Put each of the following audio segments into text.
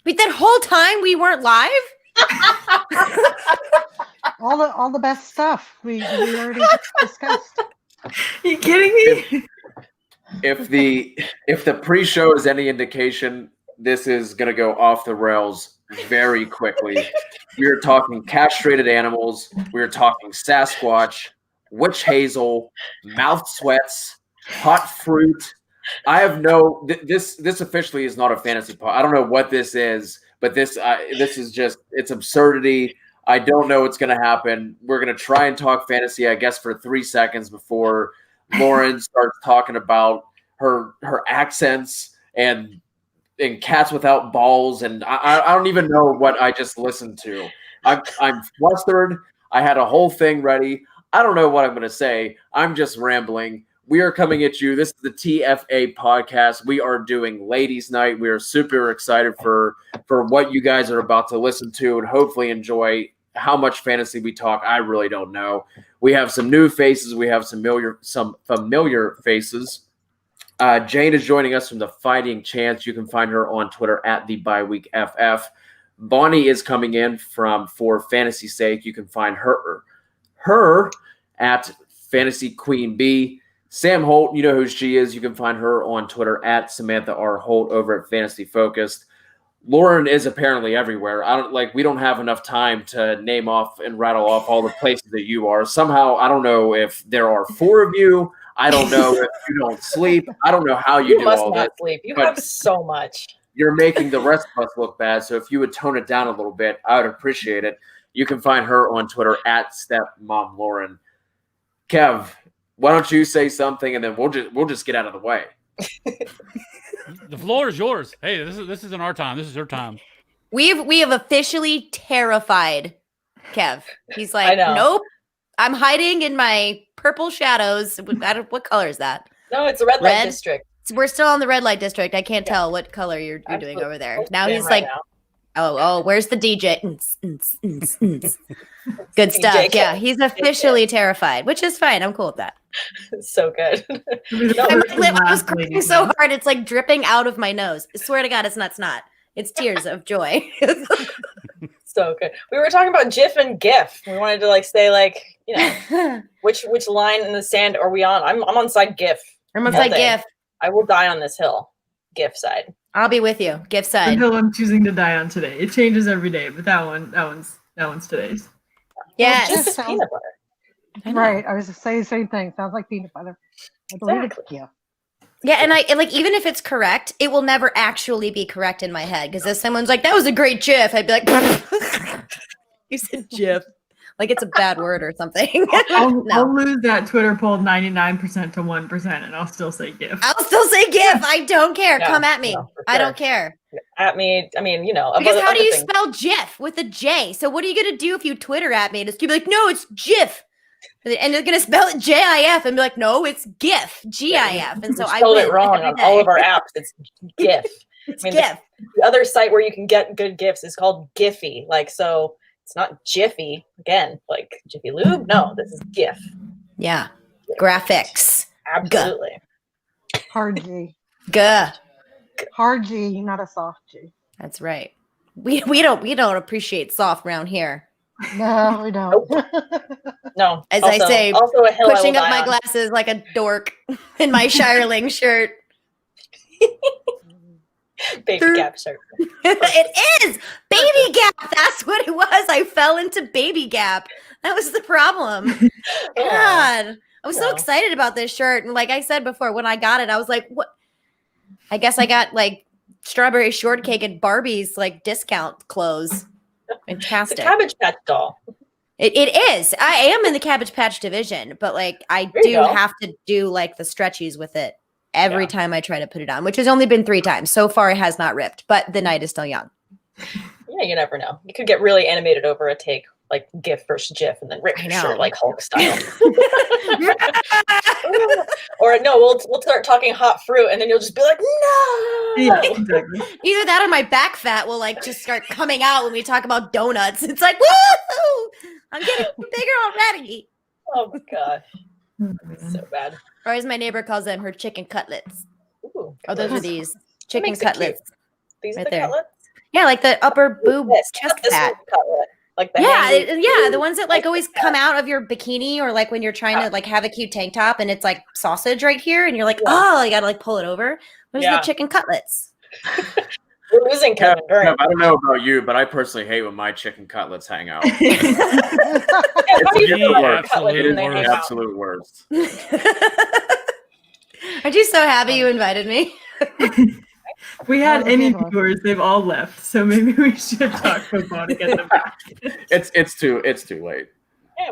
Wait, that whole time we weren't live? all the best stuff we already discussed. You kidding me? If the pre-show is any indication, this is going to go off the rails very quickly. We are talking castrated animals. We are talking Sasquatch, witch hazel, mouth sweats, hot fruit. I have no. This officially is not a fantasy pod. I don't know what this is, but this is just it's absurdity. I don't know what's going to happen. We're going to try and talk fantasy, I guess, for 3 seconds before Lauren starts talking about her accents and cats without balls, and I don't even know what I just listened to. I'm flustered. I had a whole thing ready. I don't know what I'm going to say. I'm just rambling. We are coming at you. This is the TFA podcast. We are doing Ladies Night. We are super excited for what you guys are about to listen to and hopefully enjoy. How much fantasy we talk, I really don't know. We have some new faces. We have some familiar faces. Jane is joining us from the Fighting Chance. You can find her on Twitter at the ByWeekFF. Bonnie is coming in from For Fantasy's Sake. You can find her at Fantasy Queen B. Sam Holt, you know who she is. You can find her on Twitter at Samantha R. Holt over at Fantasy Focused. Lauren is apparently everywhere. We don't have enough time to name off and rattle off all the places that you are. Somehow, I don't know if there are 4 of you. I don't know if you don't sleep. I don't know how you do must all not this. sleep. You have so much. You're making the rest of us look bad. So if you would tone it down a little bit, I would appreciate it. You can find her on Twitter at StepMomLauren. Kev, why don't you say something and then we'll just get out of the way. The floor is yours. Hey, this isn't our time. This is her time. We have officially terrified Kev. He's like, nope. I'm hiding in my purple shadows. What color is that? No, it's a red light district. We're still on the red light district. I can't tell what color you're doing over there. Now he's like, oh, where's the DJ? Good stuff. DJ. Yeah, he's officially terrified, which is fine. I'm cool with that. It's so good. I was crying so hard. It's like dripping out of my nose. I swear to God, it's not snot. It's tears of joy. So good. We were talking about GIF and GIF. We wanted to say which line in the sand are we on? I'm on side GIF. I'm on side GIF. I will die on this hill. GIF side. I'll be with you. GIF side. The hill I'm choosing to die on today. It changes every day, but that one's today's. Yes. Well, just peanut butter. Right. I was just saying the same thing. Sounds like peanut butter. Exactly. Yeah. Yeah, and I like even if it's correct, it will never actually be correct in my head because if someone's like, "That was a great GIF," I'd be like, "You said GIF," like it's a bad word or something. I'll lose that Twitter poll 99% to 1%, and I'll still say GIF. I'll still say GIF. I don't care. Yeah, Come at me. sure. I don't care. At me. I mean, Because how do you spell GIF with a J? So what are you gonna do if you Twitter at me? Just be like, "No, it's GIF." And they're gonna spell it GIF and be like, no, it's GIF, GIF. And so I spelled it wrong on all of our apps. It's GIF. It's GIF. The other site where you can get good GIFs is called Giphy. So it's not Jiffy again, like Jiffy Lube. No, this is GIF. Yeah, graphics. Absolutely. Hard G. Guh. Hard G, not a soft G. That's right. We don't appreciate soft around here. No, we don't. No. As I say, also a hill pushing up my on. glasses like a dork in my Shireling shirt. Baby Gap shirt. It is Baby Gap. That's what it was. I fell into Baby Gap. That was the problem. God, I was so excited about this shirt, and like I said before, when I got it, I was like, "What?" I guess I got like strawberry shortcake and Barbie's like discount clothes. Fantastic. The Cabbage Patch doll. It is. I am in the Cabbage Patch division, but like I do have to do like the stretchies with it every time I try to put it on, which has only been 3 times. So far it has not ripped, but the night is still young. Yeah, you never know. You could get really animated over a take, like GIF versus GIF, and then rip your shirt like Hulk style. Or no, we'll start talking hot fruit, and then you'll just be like, no. Yeah, exactly. Either that or my back fat will like just start coming out when we talk about donuts. It's like, woo! I'm getting bigger already. Oh my gosh. So bad. Or as my neighbor calls them, her chicken cutlets. Ooh, Oh, those are these chicken cutlets. These right are the there. cutlets? Yeah, like the upper boob chest This fat. cutlet. Like the Yeah, hangry- the ones that like always come out of your bikini, or like when you're trying to like have a cute tank top and it's like sausage right here, and you're like, oh, you gotta like pull it over. There's the chicken cutlets. We're losing Kevin. Kev, I don't know about you, but I personally hate when my chicken cutlets hang out. How do you feel about cutlets It when is they the hang out? absolute worst. Aren't you so happy you invited me? If we had Oh, any good one. viewers, they've all left. So maybe we should talk football to get them back. It's too late.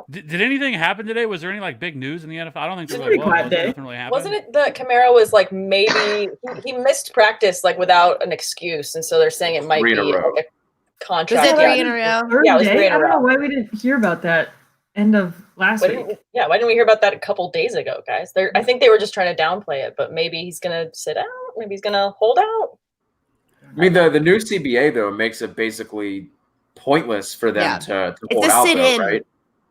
Did anything happen today? Was there any like big news in the NFL? I don't think It's there a pretty was. quiet day. Nothing really happened. Wasn't it that Camaro was like maybe he missed practice like without an excuse, and so they're saying it might 3 in a be row. like a contract. Was it Yeah. 3 in a row? Third Yeah, it was day? 3 in a I don't know row. why we didn't hear about that end of last Why week. why didn't we hear about that a couple days ago, guys? I think they were just trying to downplay it, but maybe he's gonna sit out. Maybe he's gonna hold out. I mean, the new CBA though makes it basically pointless for them Yeah. to It's hold a out, though, sit-in. right?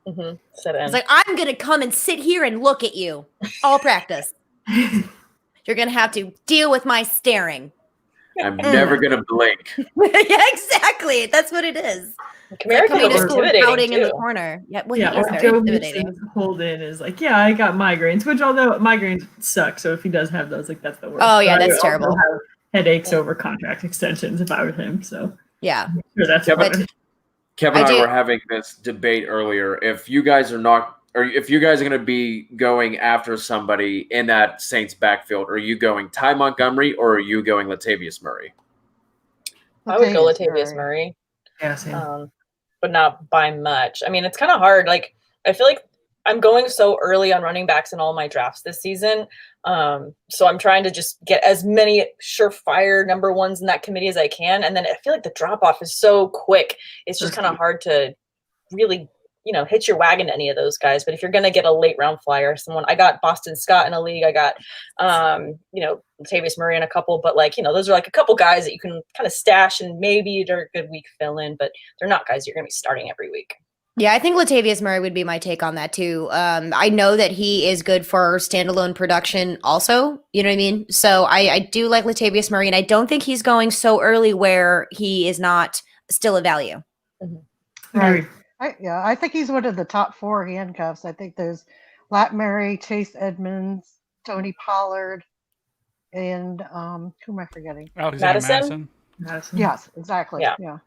Mm-hmm. Sit in. It's like, I'm gonna come and sit here and look at you all practice. You're gonna have to deal with my staring. I'm never gonna blink. Yeah, exactly. That's what it is. Camaro Coming can to look school intimidating pouting in the too. corner. Yeah, well, Yeah, he is or very Joe intimidating. Mixon's hold in is like, yeah, I got migraines, which although migraines suck, so if he does have those, like that's the worst. Oh, yeah, But I that's would also terrible. have headaches over contract extensions if I were him. So Yeah. I'm sure that's Kevin, better. Kevin I and I do- were having this debate earlier. If you guys are not, or if you guys are going to be going after somebody in that Saints backfield, are you going Ty Montgomery or are you going Latavius Murray? I would go Latavius Murray. Yeah, same. But not by much. I mean, it's kind of hard. Like, I feel like I'm going so early on running backs in all my drafts this season. So I'm trying to just get as many surefire number ones in that committee as I can. And then I feel like the drop off is so quick. It's just kind of hard to really, hitch your wagon to any of those guys. But if you're going to get a late round flyer, I got Boston Scott in a league. I got, Latavius Murray in a couple, but those are like a couple guys that you can kind of stash and maybe they're a good week fill in, but they're not guys you're going to be starting every week. Yeah, I think Latavius Murray would be my take on that too. I know that he is good for standalone production also, you know what I mean? So I do like Latavius Murray, and I don't think he's going so early where he is not still a value. Right. I think he's one of the top 4 handcuffs. I think there's Lat Murray, Chase Edmonds, Tony Pollard, and who am I forgetting? Alexander Madison? Madison. Yes, exactly. Yeah. Yeah. I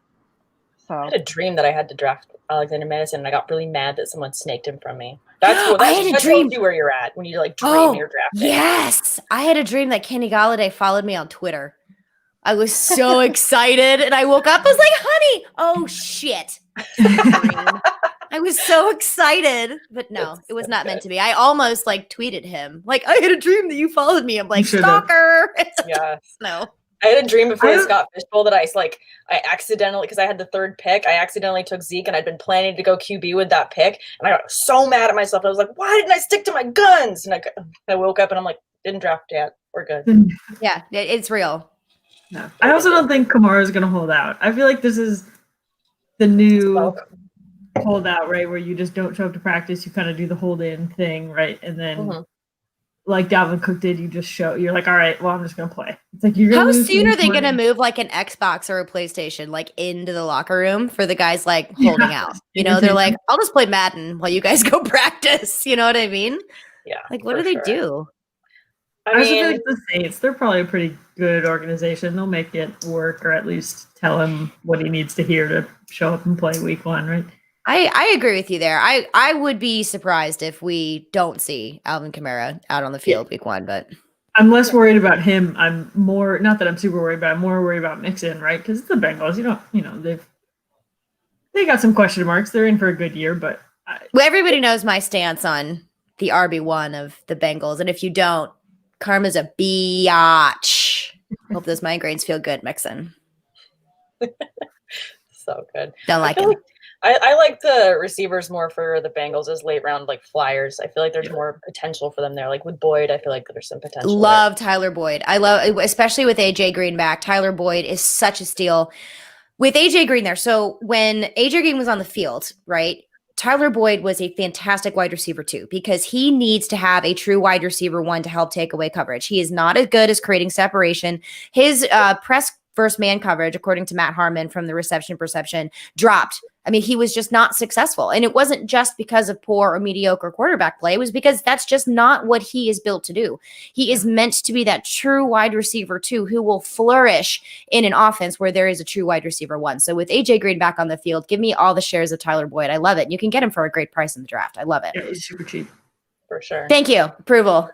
So had a dream that I had to draft Alexander Madison, and I got really mad that someone snaked him from me. That's I had a that dream. tells you where you're at when you dream you're drafting. Yes. I had a dream that Kenny Galladay followed me on Twitter. I was so excited, and I woke up, I was like, honey, oh shit. I was so excited, but no, it was not meant to be. I almost tweeted him, I had a dream that you followed me. I'm like, stalker. Yeah. No. I had a dream before the Scott Fishbowl that I accidentally, because I had the 3rd pick, I accidentally took Zeke, and I'd been planning to go QB with that pick, and I got so mad at myself. I was like, why didn't I stick to my guns? And I woke up and I'm like, didn't draft yet. We're good. Yeah, it's real. No. I also don't think Kamara is going to hold out. I feel like this is the new holdout, right? Where you just don't show up to practice. You kind of do the hold in thing, right? And then like Dalvin Cook did, you just show, you're like, all right, well, I'm just going to play. It's like, you're How gonna soon are they going to move an Xbox or a PlayStation into the locker room for the guys holding out? They're like, I'll just play Madden while you guys go practice. You know what I mean? Yeah. What do they do? I also feel like the Saints, they're probably a pretty good organization. They'll make it work, or at least tell him what he needs to hear to show up and play week 1, right? I agree with you there. I would be surprised if we don't see Alvin Kamara out on the field week 1, but I'm less worried about him. I'm more, not that I'm super worried, but I'm more worried about Mixon, right? Because it's the Bengals. They got some question marks. They're in for a good year, but everybody knows my stance on the RB1 of the Bengals, and if you don't, karma's a biatch. Hope those migraines feel good, Mixon. So good. Don't like it. I like the receivers more for the Bengals as late round flyers. I feel like there's more potential for them there. With Boyd, I feel like there's some potential. Love Tyler Boyd. I love, especially with AJ Green back. Tyler Boyd is such a steal with AJ Green there. So when AJ Green was on the field, right? Tyler Boyd was a fantastic wide receiver too, because he needs to have a true wide receiver 1 to help take away coverage. He is not as good as creating separation. His press first man coverage, according to Matt Harmon from the Reception Perception, dropped. I mean, he was just not successful. And it wasn't just because of poor or mediocre quarterback play. It was because that's just not what he is built to do. He is meant to be that true wide receiver too, who will flourish in an offense where there is a true wide receiver one. So with AJ Green back on the field, give me all the shares of Tyler Boyd. I love it. You can get him for a great price in the draft. I love it. Yeah, he's super cheap. For sure. Thank you. Approval.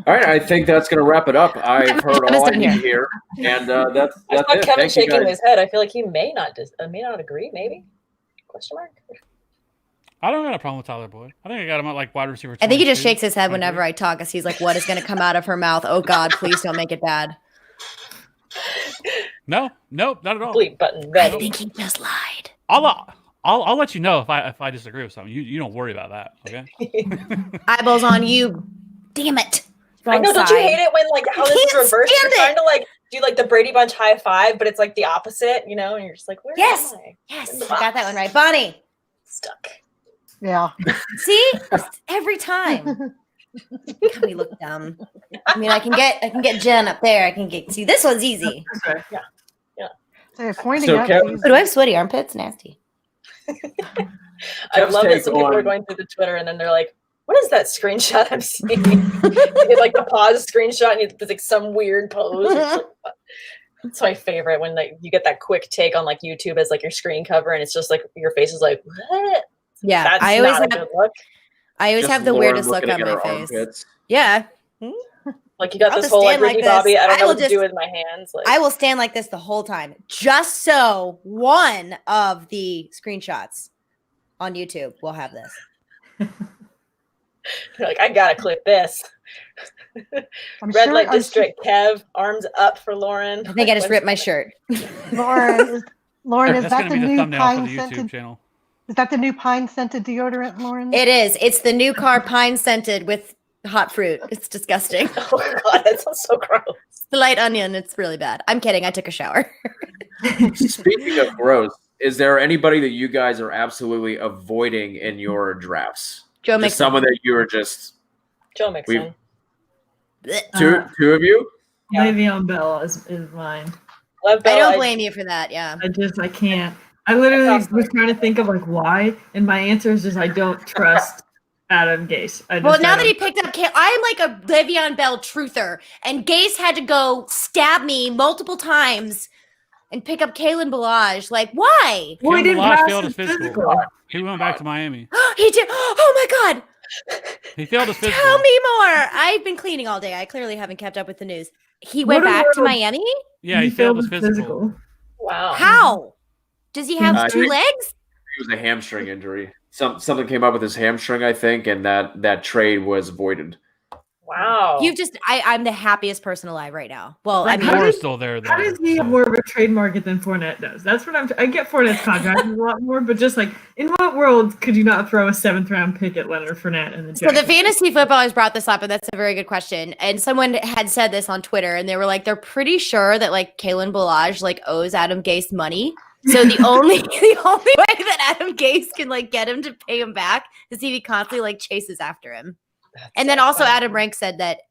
All right, I think that's going to wrap it up. I've heard all I need here, and that's I saw it. Kevin Thank you, shaking guys. his head. I feel like he may not agree. Maybe? Question mark. I don't got a problem with Tyler Boyd. I think I got him at like wide receiver. I think he just 22. shakes his head whenever I talk because he's like, what is going to come out of her mouth? Oh, God, please don't make it bad. No, not at all. Bleep button I ready. think he just lied. I'll let you know if I disagree with something. You don't worry about that, okay? Eyeballs on you. Damn it. I know. Don't you hate it when like how this is can't reversed? stand You're trying to like do like the Brady Bunch high five, but it's like the opposite, you know? And you're just like, where Yes. am I? Yes, In you the got that box. one right. Bonnie. Stuck. Yeah. See? Every time. God, we look dumb. I mean, I can get Jen up there. See, this one's easy. Okay. So pointing So up. Kevin- these- But do I have sweaty armpits? Nasty. I Kev's love that take some people are on- going through the Twitter and then they're like, what is that screenshot I'm seeing? You get like the pause screenshot and it's like some weird pose. It's like, what? It's my favorite when like you get that quick take on like YouTube as like your screen cover and it's just like your face is like, what? Yeah, That's I always not a good look. have Just the Lauren weirdest look looking on at my her face. armpits. Yeah. Like you got I'll this just whole like stand like Ricky this. Bobby, I don't I know will what to do with my hands. Like I will stand like this the whole time, just so one of the screenshots on YouTube will have this. you're like, I gotta clip this. I'm Red sure, light I'm sure district, Kev, arms up for Lauren. I think I just ripped my shirt. Lauren, is That's that gonna the be the new thumbnail for pine the YouTube scented? channel. Is that the new pine scented deodorant, Lauren? It is. It's the new car pine scented with hot fruit. It's disgusting. Oh god, that sounds so gross. The light onion. It's really bad. I'm kidding. I took a shower. Speaking of gross, is there anybody that you guys are absolutely avoiding in your drafts? Joe Just Mixon. someone that you are just Joe Mixon. Blech. two of you. Yeah. Le'Veon Bell is mine. Lev I Bell, don't blame you for that. Yeah. I can't. I literally was trying to think of like why, and my answer is just I don't trust Adam Gase. Well, now that he picked up, I'm like a Le'Veon Bell truther, and Gase had to go stab me multiple times and pick up Kalen Balaj. Like, why? Well, he Kalen didn't Balaj pass failed his his physical. physical. He went back to Miami. He did. Oh my God. He failed his physical. Tell me more. I've been cleaning all day. I clearly haven't kept up with the news. He went What in the back to world? Miami? Yeah, he failed his physical. wow. How? Does he have two he- legs? It was a hamstring injury. Something came up with his hamstring, I think, and that trade was voided. Wow. You just, I'm the happiest person alive right now. Well, I Like, mean, how Moore's did- still there though. How does he have more of a trade market than Fournette does? That's what I get Fournette's contract a lot more, but just like in what world could you not throw a 7th round pick at Leonard Fournette and the so the Jacksons? fantasy footballers brought this up, and that's a very good question. And someone had said this on Twitter, and they were like, they're pretty sure that like Kalen Balaj like owes Adam Gase money. So the only way that Adam Gase can like get him to pay him back is if he constantly like chases after him. And then also Adam Rank said that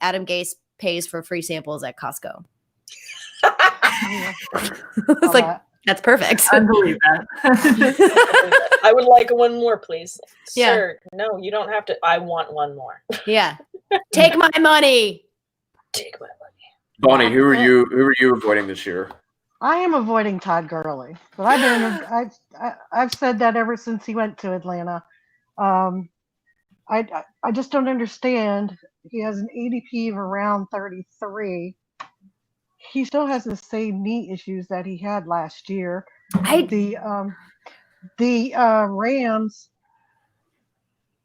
Adam Gase pays for free samples at Costco. It's like, that's perfect. I believe that. I would like one more, please. Yeah. Sir, no, you don't have to. I want one more. Yeah. Take my money. Take my money. Bonnie, who are you avoiding this year? I am avoiding Todd Gurley, but I've said that ever since he went to Atlanta. I just don't understand. He has an ADP of around 33. He still has the same knee issues that he had last year. The Rams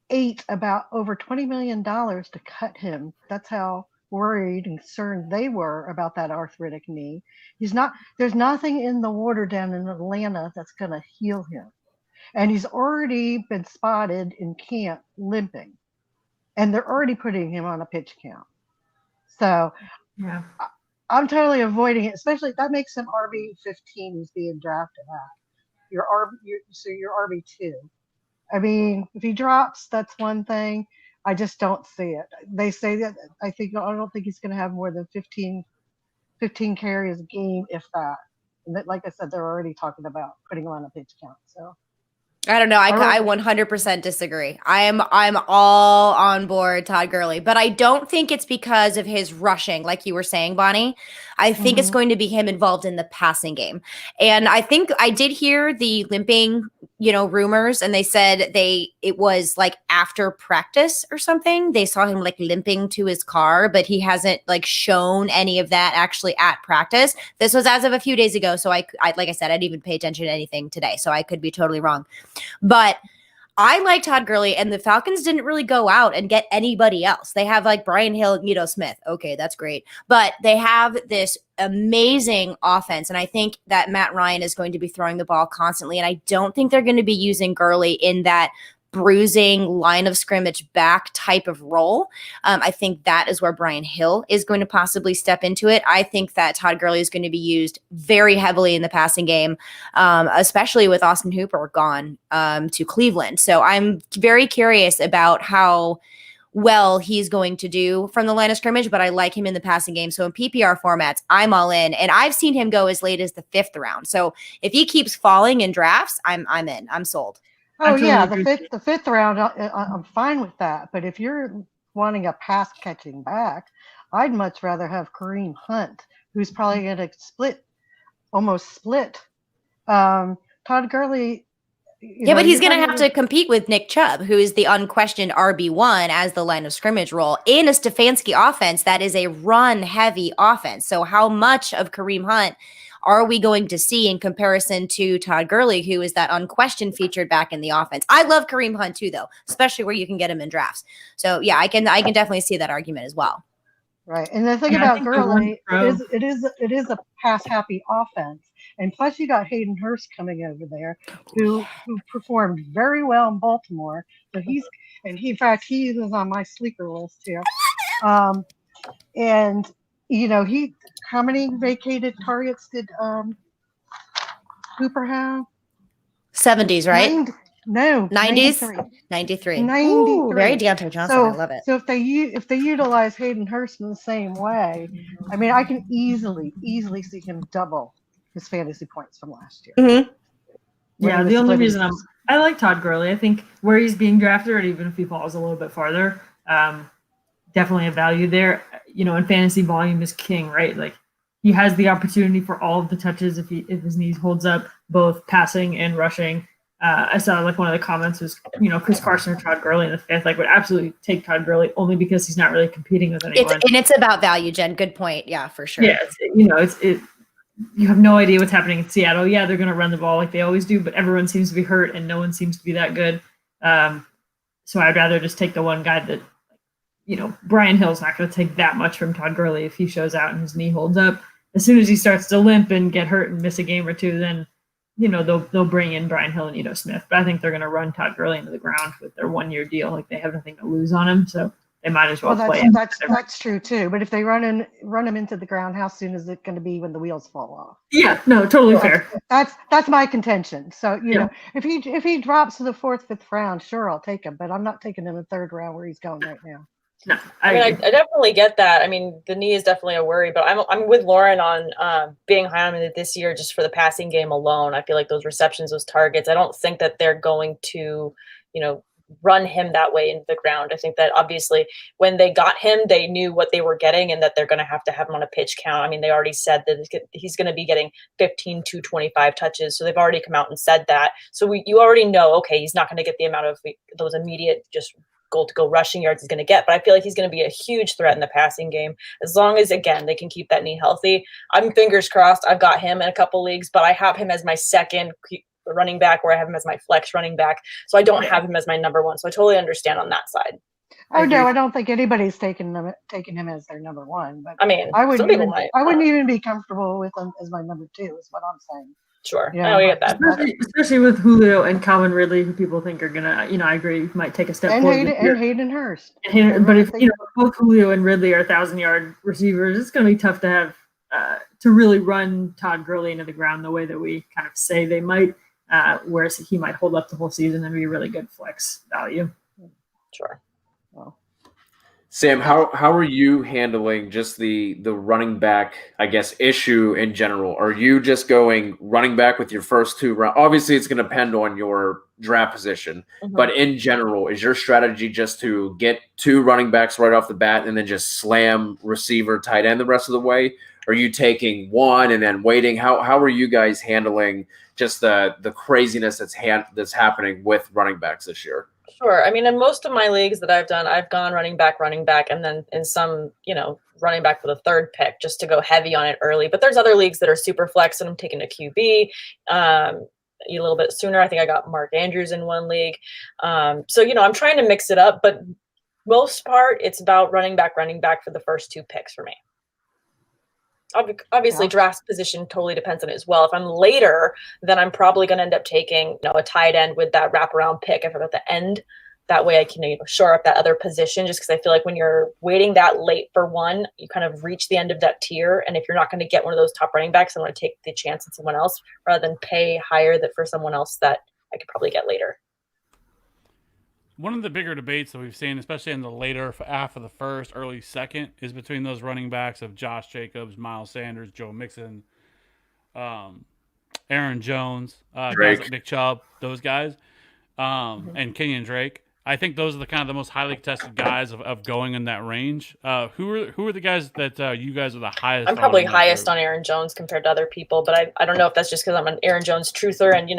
ate about over $20 million to cut him. That's how worried and concerned they were about that arthritic knee. There's nothing in the water down in Atlanta that's going to heal him. And he's already been spotted in camp limping. And they're already putting him on a pitch count. So Yeah. I'm totally avoiding it, especially that makes him RB15 who's being drafted at. You're RB2. I mean, if he drops, that's one thing. I just don't see it. They say that I don't think he's going to have more than 15 15 carries a game, if that. And that, like I said, they're already talking about putting him on a pitch count. So I don't know. I 100% disagree. I'm all on board Todd Gurley, but I don't think it's because of his rushing, like you were saying, Bonnie. I think it's going to be him involved in the passing game. And I think I did hear the limping, rumors, and they said it was like after practice or something. They saw him like limping to his car, but he hasn't like shown any of that actually at practice. This was as of a few days ago, so I like I said, I didn't even pay attention to anything today, so I could be totally wrong. But I like Todd Gurley, and the Falcons didn't really go out and get anybody else. They have like Brian Hill, Smith. Okay, that's great. But they have this amazing offense, and I think that Matt Ryan is going to be throwing the ball constantly, and I don't think they're going to be using Gurley in that bruising line of scrimmage back type of role. I think that is where Brian Hill is going to possibly step into it. I think that Todd Gurley is going to be used very heavily in the passing game, especially with Austin Hooper gone to Cleveland. So I'm very curious about how well he's going to do from the line of scrimmage, but I like him in the passing game. So in PPR formats, I'm all in, and I've seen him go as late as the 5th round. So if he keeps falling in drafts, I'm in. I'm sold. Oh yeah, the fifth round, I'm fine with that. But if you're wanting a pass catching back, I'd much rather have Kareem Hunt, who's probably going to almost split. Todd Gurley. But he's going to have to compete with Nick Chubb, who is the unquestioned RB1 as the line of scrimmage role in a Stefanski offense that is a run-heavy offense. So how much of Kareem Hunt are we going to see in comparison to Todd Gurley, who is that unquestioned featured back in the offense? I love Kareem Hunt too, though, especially where you can get him in drafts. So yeah, I can definitely see that argument as well. Right, and the thing about Gurley is it is a pass happy offense, and plus you got Hayden Hurst coming over there, who performed very well in Baltimore. So in fact he was on my sleeper list here, and how many vacated targets did Hooper have? 70s, right? No, 90s. 93. Ooh, very Deontay Johnson. I love it. So if they utilize Hayden Hurst in the same way, I mean, I can easily see him double his fantasy points from last year. Mm-hmm. Yeah, the only reason I like Todd Gurley, I think where he's being drafted, or even if he falls a little bit farther, definitely a value there. And fantasy volume is king, right? Like he has the opportunity for all of the touches if his knees holds up, both passing and rushing. I saw like one of the comments was, Chris Carson or Todd Gurley in the 5th, like would absolutely take Todd Gurley only because he's not really competing with anyone. It's about value, Jen. Good point. Yeah, for sure. Yeah, you have no idea what's happening in Seattle. Yeah, they're going to run the ball like they always do, but everyone seems to be hurt and no one seems to be that good. So I'd rather just take the one guy that, Brian Hill's not going to take that much from Todd Gurley if he shows out and his knee holds up. As soon as he starts to limp and get hurt and miss a game or two, then they'll bring in Brian Hill and Smith. But I think they're going to run Todd Gurley into the ground with their 1-year deal. Like they have nothing to lose on him, so they might as well play him. That's true too. But if they run him into the ground, how soon is it going to be when the wheels fall off? Yeah, no, totally fair. That's my contention. So if he drops to the 4th, 5th round, sure, I'll take him. But I'm not taking him in the 3rd round where he's going right now. No, I definitely get that. I mean, the knee is definitely a worry, but I'm with Lauren on being high on it this year just for the passing game alone. I feel like those receptions, those targets, I don't think that they're going to, run him that way into the ground. I think that obviously when they got him, they knew what they were getting and that they're going to have him on a pitch count. I mean, they already said that he's going to be getting 15 to 25 touches. So they've already come out and said that. So you already know, okay, he's not going to get the amount of those immediate just goal-to-go rushing yards he's going to get, but I feel like he's going to be a huge threat in the passing game as long as, again, they can keep that knee healthy. I'm fingers crossed. I've got him in a couple leagues, but I have him as my second running back, where I have him as my flex running back, so I don't have him as my number one. So I totally understand on that side. Oh no, I don't think anybody's taking him as their number one. But I mean, I wouldn't even be comfortable with him as my number 2. Is what I'm saying. Sure, I get that. Especially with Julio and Calvin Ridley, who people think are gonna, I agree, might take a step forward. And Hayden Hurst. But if both Julio and Ridley are 1,000-yard receivers, it's gonna be tough to have to really run Todd Gurley into the ground the way that we kind of say they might. Whereas he might hold up the whole season and be a really good flex value. Sure. Well. Sam, how are you handling just the running back, I guess, issue in general? Are you just going running back with your first two rounds? Obviously, it's going to depend on your draft position, but in general, is your strategy just to get two running backs right off the bat and then just slam receiver, tight end the rest of the way? Are you taking one and then waiting? How are you guys handling just the craziness that's happening with running backs this year? Sure. I mean, in most of my leagues that I've done, I've gone running back, and then in some, running back for the third pick just to go heavy on it early. But there's other leagues that are super flex, and I'm taking a QB a little bit sooner. I think I got Mark Andrews in one league. So, I'm trying to mix it up, but most part, it's about running back for the first two picks for me. Obviously, draft position totally depends on it as well. If I'm later, then I'm probably going to end up taking a tight end with that wraparound pick if I'm at the end. That way I can shore up that other position, just because I feel like when you're waiting that late for one, you kind of reach the end of that tier. And if you're not going to get one of those top running backs, I want to take the chance on someone else rather than pay higher for someone else that I could probably get later. One of the bigger debates that we've seen, especially in the later half of the first, early second, is between those running backs of Josh Jacobs, Miles Sanders, Joe Mixon, Aaron Jones, guys like Nick Chubb, those guys, and Kenyon Drake. I think those are the most highly contested guys of going in that range. Who are the guys that you guys are the highest? I'm probably highest on Aaron Jones compared to other people, but I don't know if that's just because I'm an Aaron Jones truther, and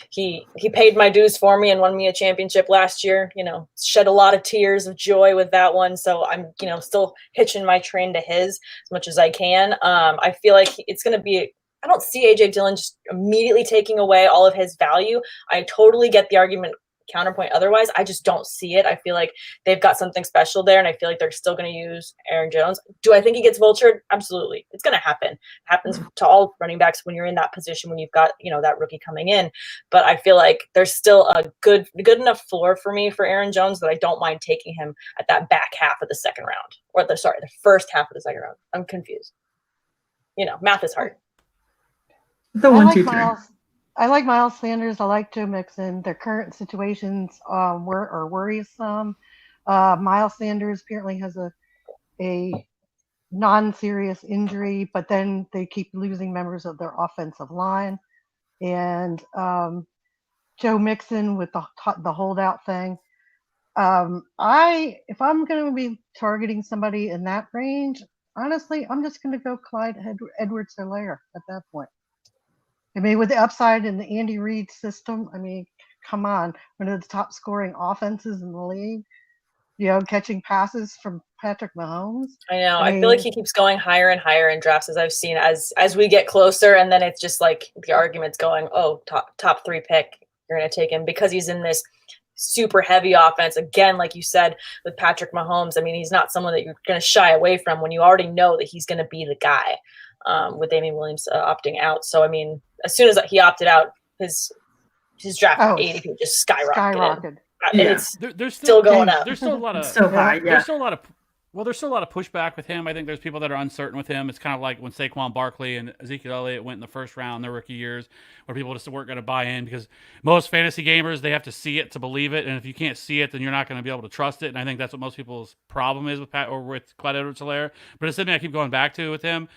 he paid my dues for me and won me a championship last year. Shed a lot of tears of joy with that one, so I'm still hitching my train to his as much as I can. I feel like it's going to be. I don't see AJ Dillon just immediately taking away all of his value. I totally get the argument. Counterpoint otherwise, I just don't see it. I feel like they've got something special there, and I feel like they're still going to use Aaron Jones. Do I think he gets vultured? Absolutely. It's going to happen. It happens to all running backs when you're in that position, when you've got that rookie coming in. But I feel like there's still a good enough floor for me for Aaron Jones that I don't mind taking him at that back half of the second round, or the first half of the second round. I'm confused. Math is hard. I like Miles Sanders. I like Joe Mixon. Their current situations are worrisome. Miles Sanders apparently has a non-serious injury, but then they keep losing members of their offensive line. And Joe Mixon with the holdout thing. If I'm going to be targeting somebody in that range, honestly, I'm just going to go Clyde Edwards-Helaire at that point. I mean, with the upside in the Andy Reid system, I mean, come on, one of the top scoring offenses in the league, catching passes from Patrick Mahomes. I know. I feel like he keeps going higher and higher in drafts, as I've seen, as we get closer, and then it's just like the argument's going, oh, top 3 pick, you're going to take him because he's in this super heavy offense. Again, like you said, with Patrick Mahomes, I mean, he's not someone that you're going to shy away from when you already know that he's going to be the guy. With Damian Williams opting out. So, I mean, as soon as he opted out, his draft ADP just skyrocketed. And it's there's still going up. There's still a lot of There's still a lot of pushback with him. I think there's people that are uncertain with him. It's kind of like when Saquon Barkley and Ezekiel Elliott went in the first round in their rookie years, where people just weren't going to buy in because most fantasy gamers, they have to see it to believe it, and if you can't see it, then you're not going to be able to trust it. And I think that's what most people's problem is with Clyde Edwards-Helaire. But it's something I keep going back to with him.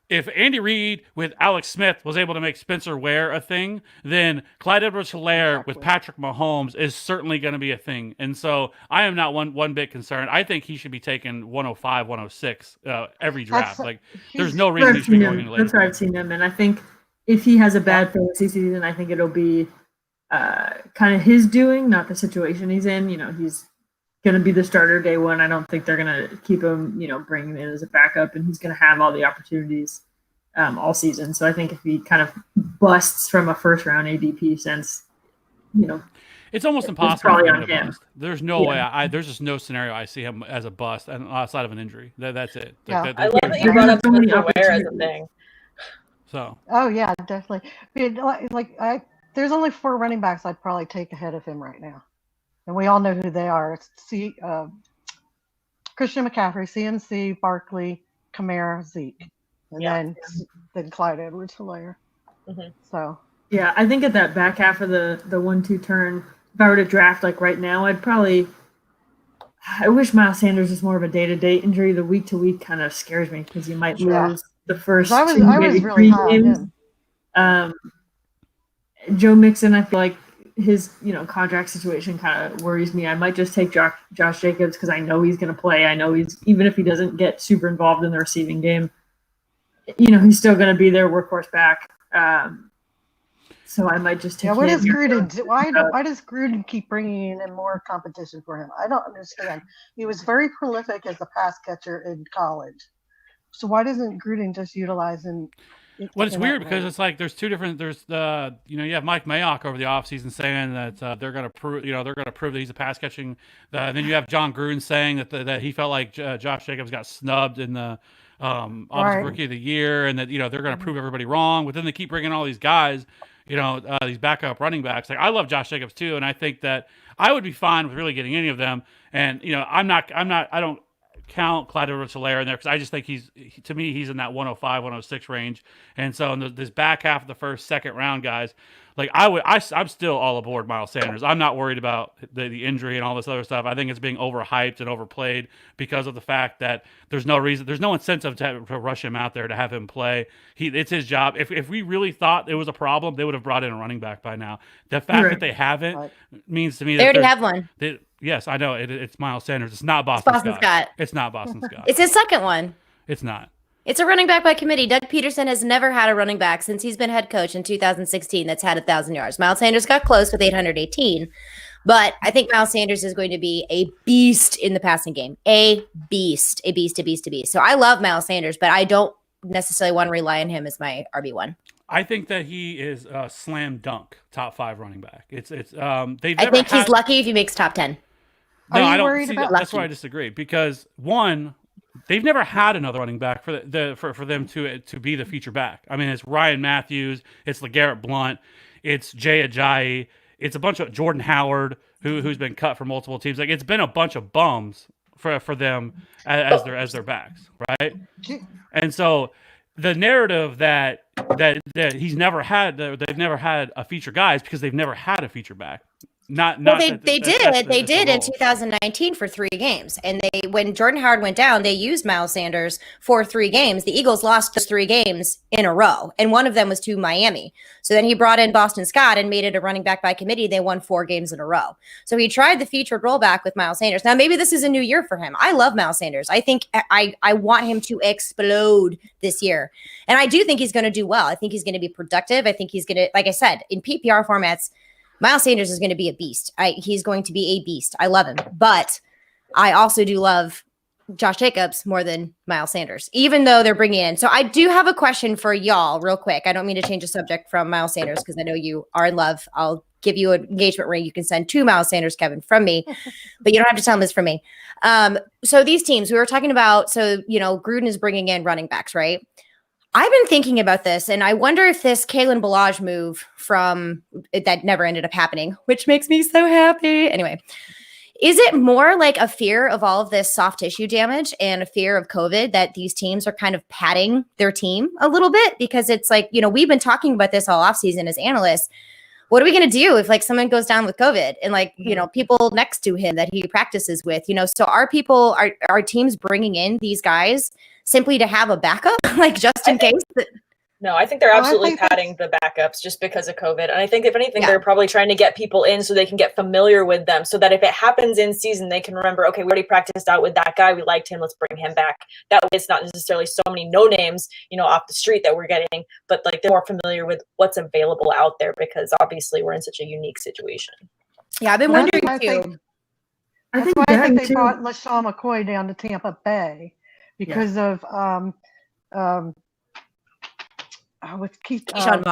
If Andy Reid with Alex Smith was able to make Spencer Ware a thing, then Clyde Edwards-Helaire with Patrick Mahomes is certainly going to be a thing. And so I am not one bit concerned. I think he should be taken 105, 106 every draft. There's no reason he should be going any later. That's where I've seen him. And I think if he has a bad fantasy season, I think it'll be kind of his doing, not the situation he's in. He's going to be the starter day one. I don't think they're going to keep him, bring him in as a backup, and he's going to have all the opportunities all season. So I think if he kind of busts from a first round ADP sense, it's almost impossible for him to bust. There's no way. There's just no scenario I see him as a bust outside of an injury. That's it. I love that you brought up Spencer Ware as a thing. So. Oh yeah, definitely. I mean, there's only 4 running backs I'd probably take ahead of him right now. And we all know who they are. It's Christian McCaffrey, CMC, Barkley, Kamara, Zeke, and then Clyde Edwards-Helaire. Mm-hmm. So yeah, I think at that back half of the 1-2 turn, if I were to draft like right now, I'd probably I wish Miles Sanders was more of a day-to-day injury. The week-to-week kind of scares me because you might lose the first I was maybe really 3 high on games. him. Joe Mixon, I feel like his contract situation kind of worries me. I might just take Josh Jacobs because I know he's going to play. I know even if he doesn't get super involved in the receiving game, he's still going to be their workhorse back. So I might just take him. What does Gruden do? Why does Gruden keep bringing in more competition for him? I don't understand. He was very prolific as a pass catcher in college. So why doesn't Gruden just utilize him? Well, it's weird because it's like there's two different. There's the you have Mike Mayock over the offseason saying that they're going to prove that he's a pass catching. And then you have John Gruden saying that he felt like Josh Jacobs got snubbed in the offensive rookie of the year, and that they're going to prove everybody wrong. But then they keep bringing all these guys, these backup running backs. Like I love Josh Jacobs too, and I think that I would be fine with really getting any of them. And I don't count Clyde Edwards-Helaire in there because I just think he's in that 105, 106 range. And so in this back half of the first, second round guys, like I'm still all aboard Miles Sanders. I'm not worried about the injury and all this other stuff. I think it's being overhyped and overplayed because of the fact that there's no incentive to rush him out there to have him play. It's his job. If we really thought it was a problem, they would have brought in a running back by now. The fact that they haven't means to me they that already have one. Yes, I know. It's Miles Sanders. It's not Boston Scott. It's not Boston Scott. It's his second one. It's not. It's a running back by committee. Doug Peterson has never had a running back since he's been head coach in 2016 that's had 1,000 yards. Miles Sanders got close with 818. But I think Miles Sanders is going to be a beast in the passing game. A beast. So I love Miles Sanders, but I don't necessarily want to rely on him as my RB1. I think that he is a slam dunk top 5 running back. He's lucky if he makes top 10. No, I don't. That's why I disagree because one, they've never had another running back for them to be the feature back. I mean, it's Ryan Matthews, it's LeGarrette Blount, it's Jay Ajayi, it's a bunch of Jordan Howard who's been cut from multiple teams. Like it's been a bunch of bums for them as their backs, right? And so the narrative that they've never had a feature guy is because they've never had a feature back. They did in 2019 for 3 games, and when Jordan Howard went down, they used Miles Sanders for 3 games. The Eagles lost those 3 games in a row, and one of them was to Miami. So then he brought in Boston Scott and made it a running back by committee. They won 4 games in a row. So he tried the featured rollback with Miles Sanders. Now maybe this is a new year for him. I love Miles Sanders. I think I want him to explode this year, and I do think he's going to do well. I think he's going to be productive. I think he's going to, like I said, in PPR formats, Miles Sanders is going to be a beast. He's going to be a beast. I love him. But I also do love Josh Jacobs more than Miles Sanders, even though they're bringing in. So I do have a question for y'all real quick. I don't mean to change the subject from Miles Sanders because I know you are in love. I'll give you an engagement ring you can send to Miles Sanders, Kevin, from me. But you don't have to tell him it's from me. So these teams we were talking about, Gruden is bringing in running backs, right? I've been thinking about this, and I wonder if this Kalen Ballage move that never ended up happening, which makes me so happy. Anyway, is it more like a fear of all of this soft tissue damage and a fear of COVID that these teams are kind of padding their team a little bit? Because it's like, we've been talking about this all offseason as analysts. What are we going to do if someone goes down with COVID and people next to him that he practices with, so are teams bringing in these guys simply to have a backup, just in case? No, I think they're absolutely padding the backups just because of COVID. And I think if anything, they're probably trying to get people in so they can get familiar with them so that if it happens in season, they can remember, okay, we already practiced out with that guy. We liked him. Let's bring him back. That way it's not necessarily so many no names, off the street that we're getting, but they're more familiar with what's available out there because obviously we're in such a unique situation. Yeah, I've been wondering too. That's why I think they brought LaShawn McCoy down to Tampa Bay because of with Keyshawn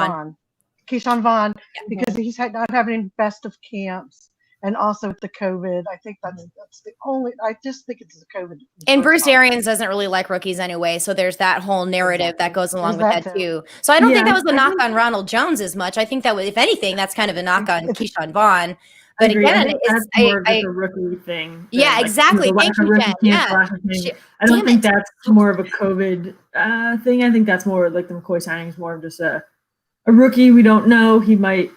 Vaughn, because he's not having best of camps, and also the COVID. I think that's the only. I just think it's the COVID. And Bruce Arians doesn't really like rookies anyway, so there's that whole narrative that goes along with that too. So I don't think that was a knock on Ronald Jones as much. I think that was, if anything, that's kind of a knock on Keyshawn Vaughn. But again, it's more of a rookie thing. Yeah, exactly. Thank you, Jen. Yeah. I don't think that's more of a COVID thing. I think that's more like the McCoy signing is more of just a rookie. We don't know. He might,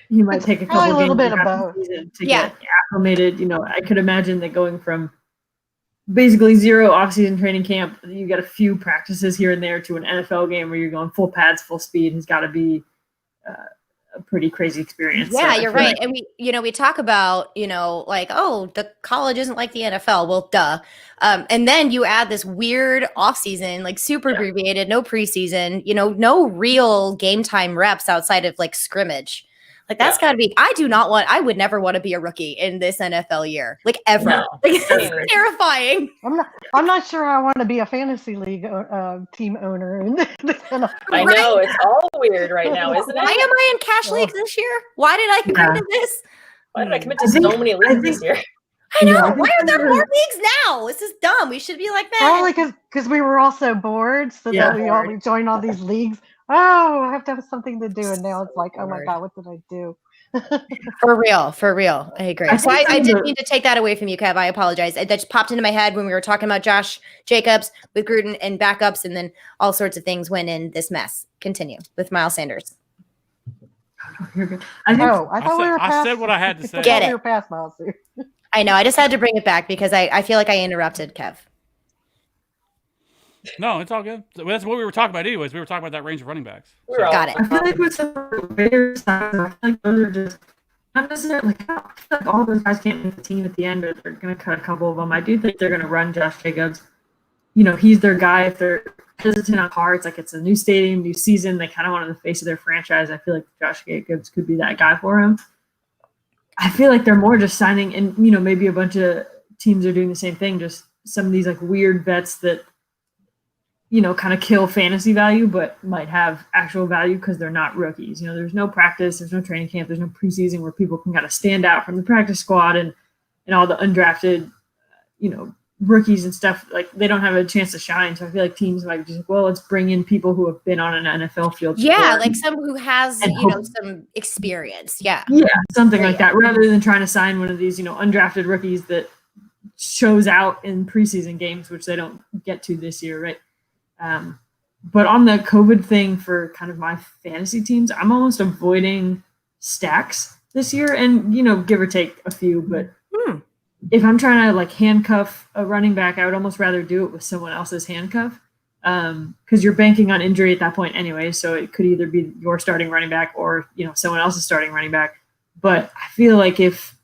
he might take a Probably couple a little games bit of throughout the both. season to Yeah. get acclimated. I could imagine that going from basically 0 off-season training camp, you get a few practices here and there to an NFL game where you're going full pads, full speed. Has got to be a pretty crazy experience. Yeah, So you're right. And we talk about, like, oh, the college isn't like the NFL. Well, duh. And then you add this weird off season, like super abbreviated, no preseason, no real game time reps outside of like scrimmage. Like that's got to be. I would never want to be a rookie in this NFL year, like ever. No. Like, it's terrifying. I'm not sure I want to be a fantasy league team owner in this NFL. I know it's all weird right now, isn't Why it? am I in cash leagues this year? Why did I agree to this? Why did I commit to so many leagues this year? I know. I Why are there more leagues now? This is dumb. We should be like that. Probably because we were all so bored, so that we joined all these leagues. Oh, I have to have something to do, and now it's like, oh my god, what did I do? For real. I agree. So I didn't mean to take that away from you, Kev. I apologize. That just popped into my head when we were talking about Josh Jacobs with Gruden and backups, and then all sorts of things went in this mess. Continue with Miles Sanders. You're good. I thought we were past. I said what I had to say. Get it. We were past Miles. I know. I just had to bring it back because I feel like I interrupted Kev. No, it's all good. That's what we were talking about anyways. We were talking about that range of running backs. Got it. I feel like with some Raiders, I feel like those are just not necessarily I feel like all those guys can't make the team at the end, or they're going to cut a couple of them. I do think they're going to run Josh Jacobs. He's their guy. If they're hesitant on cards, like it's a new stadium, new season, they kind of want on the face of their franchise. I feel like Josh Jacobs could be that guy for him. I feel like they're more just signing, and maybe a bunch of teams are doing the same thing. Just some of these like weird bets that kind of kill fantasy value, but might have actual value because they're not rookies. There's no practice, there's no training camp, there's no preseason where people can kind of stand out from the practice squad and all the undrafted, rookies and stuff. Like they don't have a chance to shine. So I feel like teams might just let's bring in people who have been on an NFL field. Yeah, like someone who has some experience. Yeah, something like that, rather than trying to sign one of these undrafted rookies that shows out in preseason games, which they don't get to this year, right? But on the COVID thing for kind of my fantasy teams, I'm almost avoiding stacks this year, and give or take a few. But if I'm trying to like handcuff a running back, I would almost rather do it with someone else's handcuff, because you're banking on injury at that point anyway. So it could either be your starting running back or someone else's starting running back. But I feel like if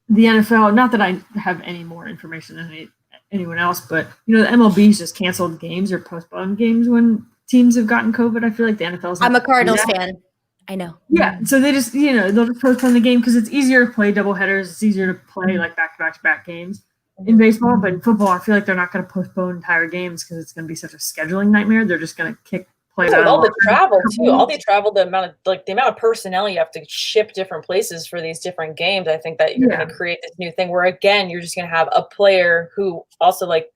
the NFL, not that I have any more information than anyone else, but the MLB's just canceled games or postponed games when teams have gotten COVID. I feel like the NFL's. I'm a Cardinals fan. I know. Yeah, so they just they'll just postpone the game because it's easier to play double headers. It's easier to play like back games in baseball, but in football, I feel like they're not going to postpone entire games because it's going to be such a scheduling nightmare. They're just going to kick plays out. All the travel too, the amount of personnel you have to ship different places for these different games. I think that you're going to create this new thing where again you're just going to have a player who also like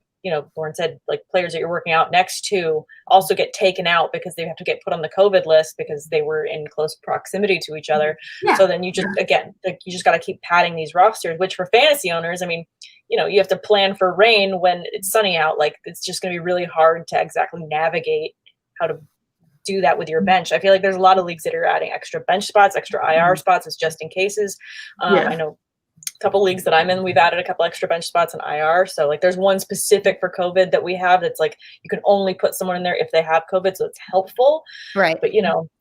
Lauren said, like players that you're working out next to also get taken out because they have to get put on the COVID list because they were in close proximity to each other. Yeah. So then you just again you just got to keep padding these rosters, which for fantasy owners, I mean, you have to plan for rain when it's sunny out. Like it's just going to be really hard to exactly navigate how to do that with your bench. I feel like there's a lot of leagues that are adding extra bench spots, extra IR spots as just in cases. I know a couple leagues that I'm in, we've added a couple extra bench spots in IR. So like there's one specific for COVID that we have that's like you can only put someone in there if they have COVID, so it's helpful. Right. But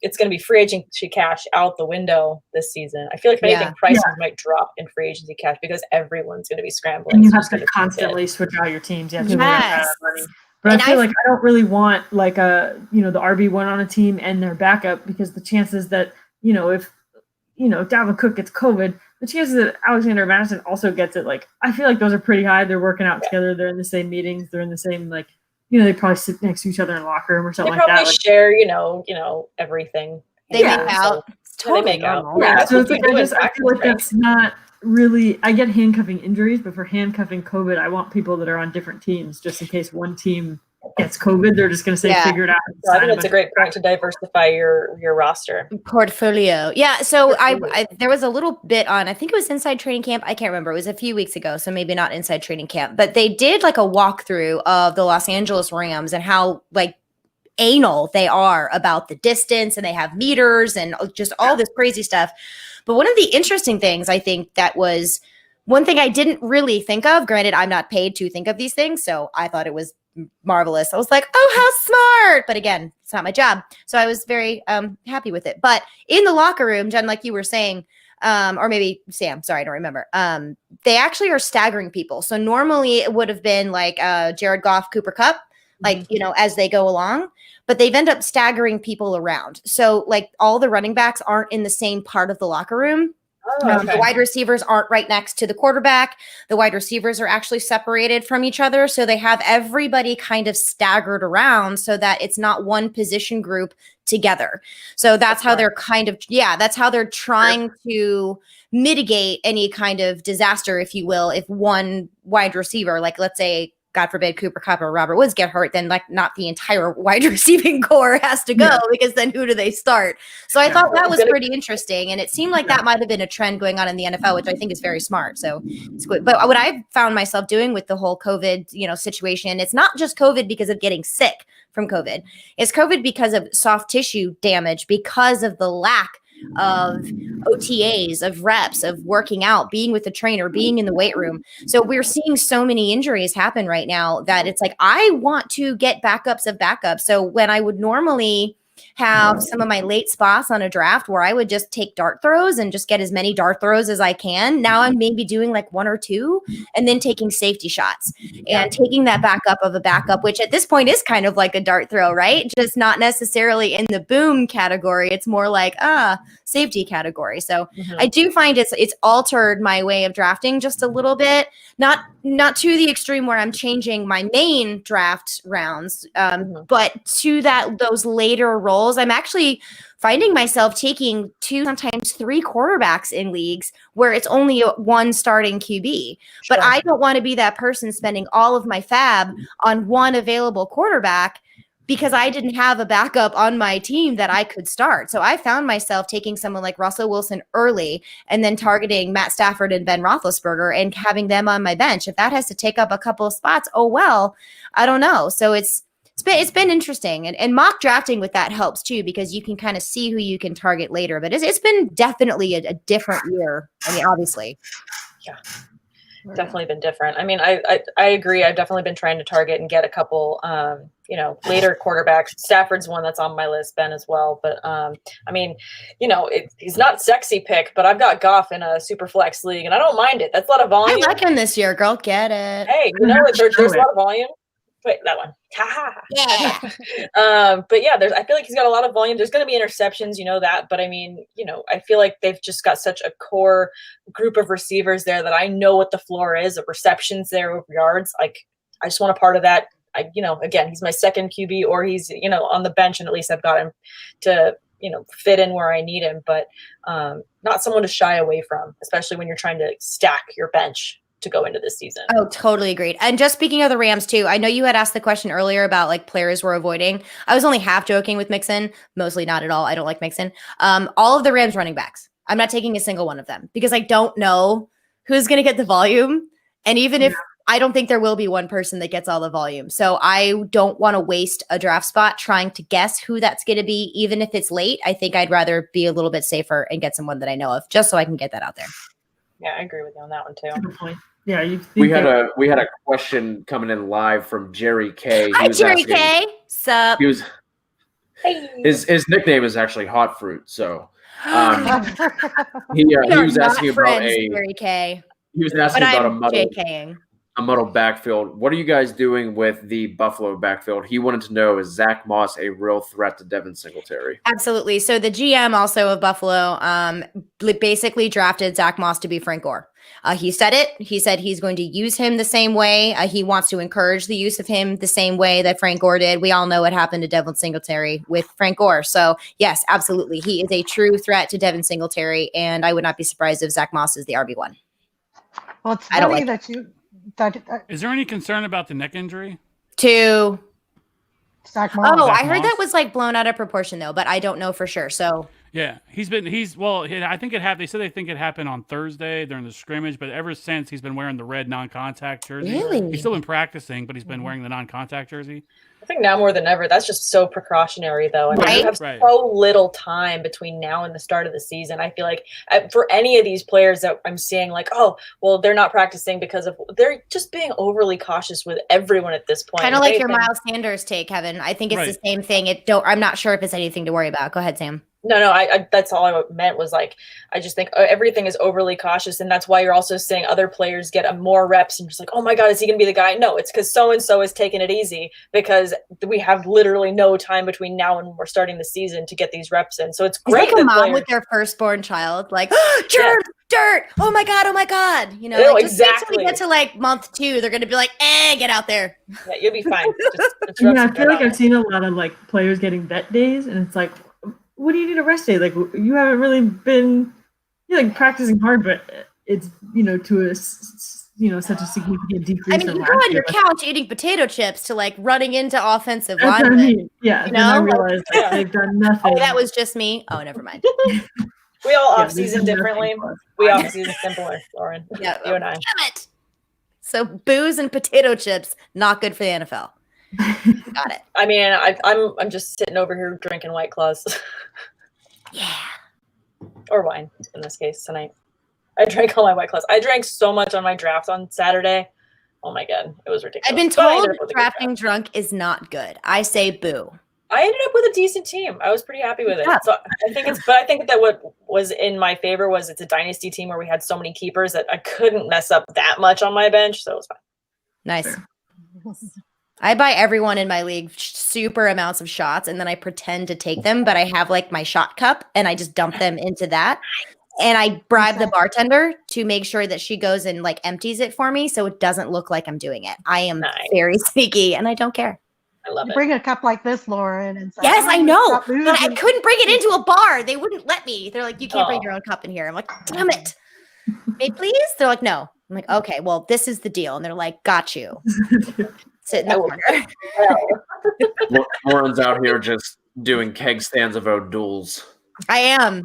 it's going to be free agency cash out the window this season. I feel like if anything, prices might drop in free agency cash because everyone's going to be scrambling. And you have to constantly switch out your teams. You have to run out of money. But I feel like I don't really want like the RB1 on a team and their backup, because the chances that, if Dalvin Cook gets COVID, the chances that Alexander Madison also gets it, like, I feel like those are pretty high. They're working out together. They're in the same meetings. They're in the same, like, they probably sit next to each other in the locker room or something like that. They probably share, everything. They make out. It's totally make out. Yeah, so it's like I feel like that's not really, I get handcuffing injuries, but for handcuffing COVID, I want people that are on different teams, just in case one team gets COVID, they're just going to say, figure it out. So I think it's a great point to diversify your roster portfolio. Yeah. So I there was a little bit on, I think it was Inside Training Camp. I can't remember. It was a few weeks ago. So maybe not Inside Training Camp, but they did like a walkthrough of the Los Angeles Rams and how like anal they are about the distance, and they have meters and just all this crazy stuff. But one of the interesting things I think that was one thing I didn't really think of, granted, I'm not paid to think of these things, so I thought it was marvelous. I was like, oh, how smart. But again, it's not my job. So I was very happy with it. But in the locker room, Jen, like you were saying, or maybe Sam, sorry, I don't remember. They actually are staggering people. So normally it would have been like Jared Goff, Cooper Kupp, like, as they go along, but they've ended up staggering people around. So like all the running backs aren't in the same part of the locker room. The wide receivers aren't right next to the quarterback. The wide receivers are actually separated from each other. So they have everybody kind of staggered around so that it's not one position group together. So that's how they're kind of, that's how they're trying to mitigate any kind of disaster, if you will. If one wide receiver, like let's say, God forbid, Cooper Kupp or Robert Woods get hurt, then like not the entire wide receiving core has to go because then who do they start? So I thought that was pretty interesting. And it seemed like that might have been a trend going on in the NFL, which I think is very smart. So it's good. But what I've found myself doing with the whole COVID, situation, it's not just COVID because of getting sick from COVID. It's COVID because of soft tissue damage, because of the lack of OTAs, of reps, of working out, being with the trainer, being in the weight room. So we're seeing so many injuries happen right now that it's like, I want to get backups of backups. So when I would normally have some of my late spots on a draft where I would just take dart throws and just get as many dart throws as I can. Now I'm maybe doing like one or two and then taking safety shots and taking that backup of a backup, which at this point is kind of like a dart throw, right? Just not necessarily in the boom category. It's more like, safety category. So I do find it's altered my way of drafting just a little bit, not to the extreme where I'm changing my main draft rounds, but to those later roles. I'm actually finding myself taking 2, sometimes 3 quarterbacks in leagues where it's only one starting QB. Sure. But I don't want to be that person spending all of my fab on one available quarterback because I didn't have a backup on my team that I could start. So I found myself taking someone like Russell Wilson early and then targeting Matt Stafford and Ben Roethlisberger and having them on my bench. If that has to take up a couple of spots, oh well, I don't know. So it's been interesting, and mock drafting with that helps too, because you can kind of see who you can target later. But it's been definitely a different year. I mean, obviously, definitely been different. I mean, I agree. I've definitely been trying to target and get a couple, later quarterbacks. Stafford's one that's on my list, Ben as well. But I mean, he's not sexy pick, but I've got Goff in a super flex league, and I don't mind it. That's a lot of volume. I like him this year, girl. Get it? Hey, there's a lot of volume. Wait, that one. Yeah. But yeah, I feel like he's got a lot of volume. There's going to be interceptions, that. But I mean, I feel like they've just got such a core group of receivers there that I know what the floor is of receptions there, of yards. Like, I just want a part of that. Again, he's my second QB, or he's, on the bench, and at least I've got him to, fit in where I need him. But not someone to shy away from, especially when you're trying to stack your bench to go into this season. Oh, totally agreed. And just speaking of the Rams too, I know you had asked the question earlier about like players we're avoiding. I was only half joking with Mixon, mostly not at all. I don't like Mixon. All of the Rams running backs, I'm not taking a single one of them because I don't know who's going to get the volume. And even if I don't think there will be one person that gets all the volume. So I don't want to waste a draft spot trying to guess who that's going to be, even if it's late. I think I'd rather be a little bit safer and get someone that I know of just so I can get that out there. Yeah, I agree with you on that one too. Good point. Yeah, we had a question coming in live from Jerry K. Hi, Jerry K. Sup? His nickname is actually Hot Fruit. So he was asking about Jerry K. He was asking about a muddled backfield. What are you guys doing with the Buffalo backfield? He wanted to know, is Zach Moss a real threat to Devin Singletary? Absolutely. So the GM also of Buffalo basically drafted Zach Moss to be Frank Gore. He said it. He said he's going to use him the same way. He wants to encourage the use of him the same way that Frank Gore did. We all know what happened to Devin Singletary with Frank Gore. So, yes, absolutely. He is a true threat to Devin Singletary, and I would not be surprised if Zach Moss is the RB1. Well, it's funny Is there any concern about the neck injury? Zach Moss. I heard that was like blown out of proportion, though, but I don't know for sure. So Yeah, I think it happened. They said they think it happened on Thursday during the scrimmage, but ever since he's been wearing the red non-contact jersey. Really? He's still been practicing, but he's been wearing the non-contact jersey. I think now more than ever, that's just so precautionary, though. I mean, you have so little time between now and the start of the season. I feel like for any of these players that I'm seeing, like, oh, well, they're not practicing because they're just being overly cautious with everyone at this point. Kind of like your Miles Sanders take, Kevin. I think it's the same thing. I'm not sure if it's anything to worry about. Go ahead, Sam. No, I that's all I meant was like, I just think everything is overly cautious. And that's why you're also seeing other players get more reps and just like, oh my God, is he going to be the guy? No, it's because so-and-so is taking it easy because we have literally no time between now and we're starting the season to get these reps in. So it's great. It's like a mom with their firstborn child, like, dirt. Oh my God. You know, like, exactly. When we get to like month 2, they're going to be like, get out there. Yeah, you'll be fine. I feel like I've seen a lot of like players getting vet days and it's like, what do you need a rest day? Like you haven't really been practicing hard, but it's to a such a significant decrease. I mean, you go on your couch eating potato chips to like running into offensive linemen. What I mean. Yeah, you know? I realized they've done nothing. Oh, that was just me. Oh, never mind. We all off season differently. We off season simpler, Lauren. Yeah, you and I. Damn it. So booze and potato chips not good for the NFL. Got it. I mean, I'm just sitting over here drinking White Claws. Yeah. Or wine in this case tonight. I drank all my White Claws. I drank so much on my draft on Saturday. Oh my God, it was ridiculous. I've been told drafting drunk is not good. I say boo. I ended up with a decent team. I was pretty happy with it. So I think that what was in my favor was it's a dynasty team where we had so many keepers that I couldn't mess up that much on my bench, so it was fine. Nice. I buy everyone in my league super amounts of shots and then I pretend to take them, but I have like my shot cup and I just dump them into that. And I bribe the bartender to make sure that she goes and like empties it for me so it doesn't look like I'm doing it. I am very sneaky and I don't care. I love it. Bring a cup like this, Lauren. And say, yes, I know. But I couldn't bring it into a bar. They wouldn't let me. They're like, you can't bring your own cup in here. I'm like, damn it. May please? They're like, no. I'm like, okay, well, this is the deal. And they're like, got you. Sit in the corner. Lauren's out here just doing keg stands of O'Doul's. I am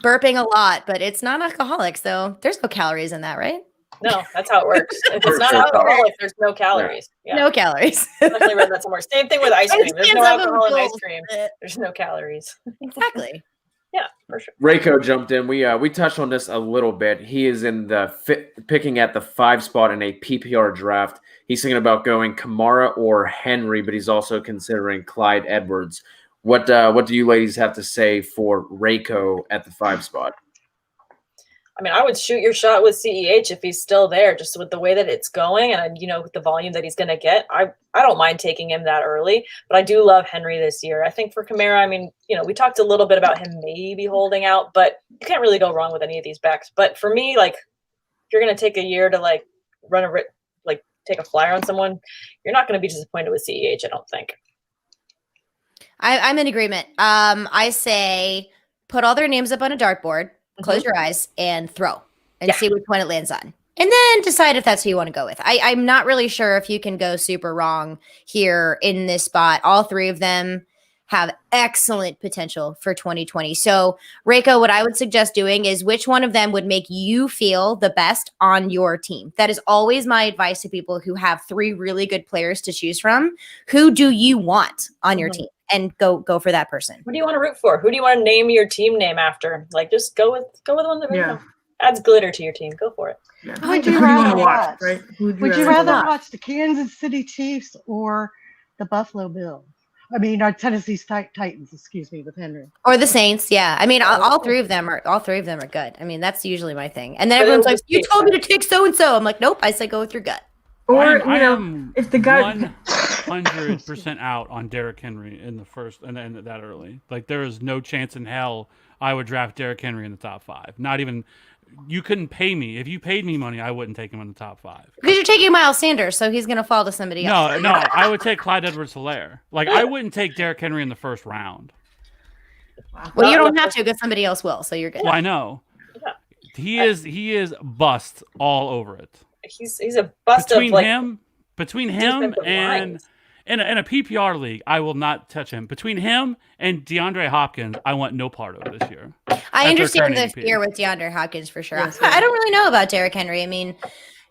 burping a lot, but it's non-alcoholic, so there's no calories in that, right? No, that's how it works. If it's not alcoholic, there's no calories. Yeah. No calories. Definitely read that somewhere. Same thing with ice cream. There's no alcohol in ice cream. There's no calories. Exactly. Yeah, for sure. Reiko jumped in. We touched on this a little bit. He is in the picking at the 5 spot in a PPR draft. He's thinking about going Kamara or Henry, but he's also considering Clyde Edwards. What do you ladies have to say for Reiko at the 5 spot? I mean, I would shoot your shot with CEH if he's still there, just with the way that it's going and, with the volume that he's going to get. I don't mind taking him that early, but I do love Henry this year. I think for Kamara, I mean, we talked a little bit about him maybe holding out, but you can't really go wrong with any of these backs. But for me, like, if you're going to take a year to, like, take a flyer on someone, you're not going to be disappointed with CEH, I don't think. I'm in agreement. I say put all their names up on a dartboard. Close your eyes and throw and see which one it lands on. And then decide if that's who you want to go with. I'm not really sure if you can go super wrong here in this spot. All 3 of them have excellent potential for 2020. So, Reiko, what I would suggest doing is which one of them would make you feel the best on your team. That is always my advice to people who have 3 really good players to choose from. Who do you want on your team? And go for that person. Who do you want to root for? Who do you want to name your team name after? Like, just go with one that adds glitter to your team. Go for it. Yeah. Who would you rather watch? Right? Would you rather watch the Kansas City Chiefs or the Buffalo Bills? I mean, our Tennessee Titans. Excuse me, with Henry. Or the Saints. Yeah, I mean, all 3 of them are good. I mean, that's usually my thing. And then everyone's like, "You told me to take so and so." I'm like, "Nope, I said go with your gut." Or if the guy 100% out on Derrick Henry in the first and then that early, like there is no chance in hell I would draft Derrick Henry in the top 5. Not even you couldn't pay me. If you paid me money, I wouldn't take him in the top 5. Because you're taking Miles Sanders, so he's gonna fall to somebody else. No, I would take Clyde Edwards-Helaire. Like I wouldn't take Derrick Henry in the first round. Well, you don't have to, because somebody else will, so you're good. Well, I know. Yeah. He is bust all over it. He's a bust between him and in a PPR league, I will not touch him. Between him and DeAndre Hopkins, I want no part of this year. I understand the fear with DeAndre Hopkins for sure. Yes, I don't really know about Derrick Henry. I mean,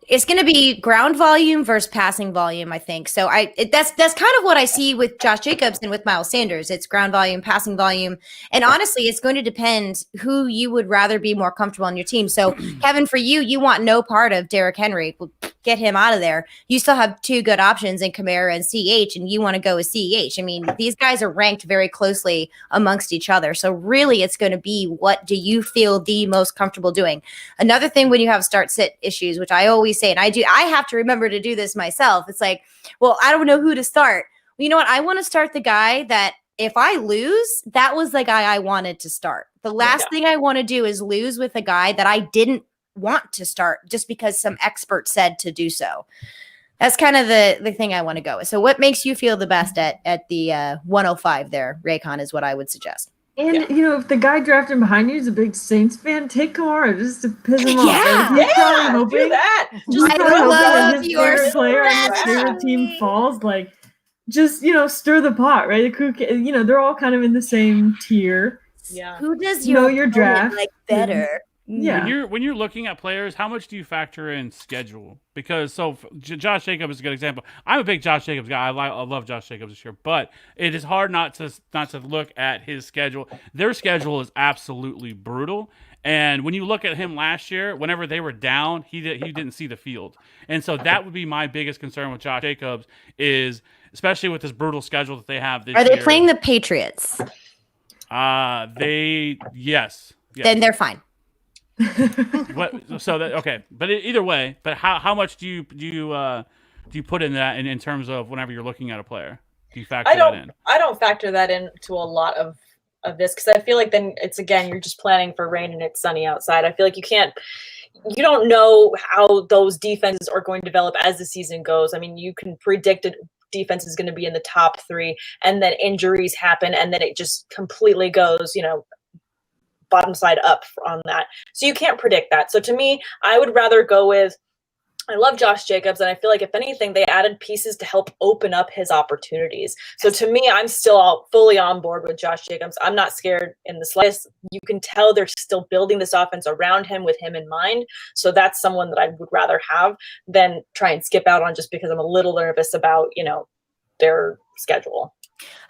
it's going to be ground volume versus passing volume, I think. So that's kind of what I see with Josh Jacobs and with Miles Sanders. It's ground volume, passing volume. And honestly, it's going to depend who you would rather be more comfortable on your team. So Kevin, for you want no part of Derrick Henry. Well, get him out of there. You still have two good options in Kamara and CH, and you want to go with CH. I mean, these guys are ranked very closely amongst each other. So really, it's going to be, what do you feel the most comfortable doing? Another thing when you have start-sit issues, which I always say, and I have to remember to do this myself. It's like, well, I don't know who to start. Well, you know what? I want to start the guy that if I lose, that was the guy I wanted to start. The last thing I want to do is lose with a guy that I didn't want to start just because some expert said to do so. That's kind of the thing I want to go with. So what makes you feel the best at the 105 there, Raycon, is what I would suggest. And, if the guy drafting behind you is a big Saints fan, take Kamara just to piss him off. Yeah, He's probably hoping, do that. He's probably hoping that his your favorite player on his strategy. favorite team falls. Like, just, stir the pot, right? The crew, they're all kind of in the same tier. Yeah. Who does Your draft like better? Yeah. When you're looking at players, how much do you factor in schedule? Because Josh Jacobs is a good example. I'm a big Josh Jacobs guy. I love Josh Jacobs this year, but it is hard not to look at his schedule. Their schedule is absolutely brutal. And when you look at him last year, whenever they were down, he didn't see the field. And so that would be my biggest concern with Josh Jacobs, is especially with this brutal schedule that they have this year. Are they playing the Patriots? Yes. Then they're fine. But either way, but how much do you put in that in terms of whenever you're looking at a player? Do you factor that in? I don't factor that into a lot of this, because I feel like then it's, again, you're just planning for rain and it's sunny outside. I feel like you don't know how those defenses are going to develop as the season goes. I mean, you can predict it. Defense is going to be in the top 3, and then injuries happen, and then it just completely goes, bottom side up on that. So you can't predict that. So to me, I would rather go with, I love Josh Jacobs, and I feel like if anything, they added pieces to help open up his opportunities. So to me, I'm still fully on board with Josh Jacobs. I'm not scared in the slightest. You can tell they're still building this offense around him with him in mind. So that's someone that I would rather have than try and skip out on just because I'm a little nervous about, their schedule.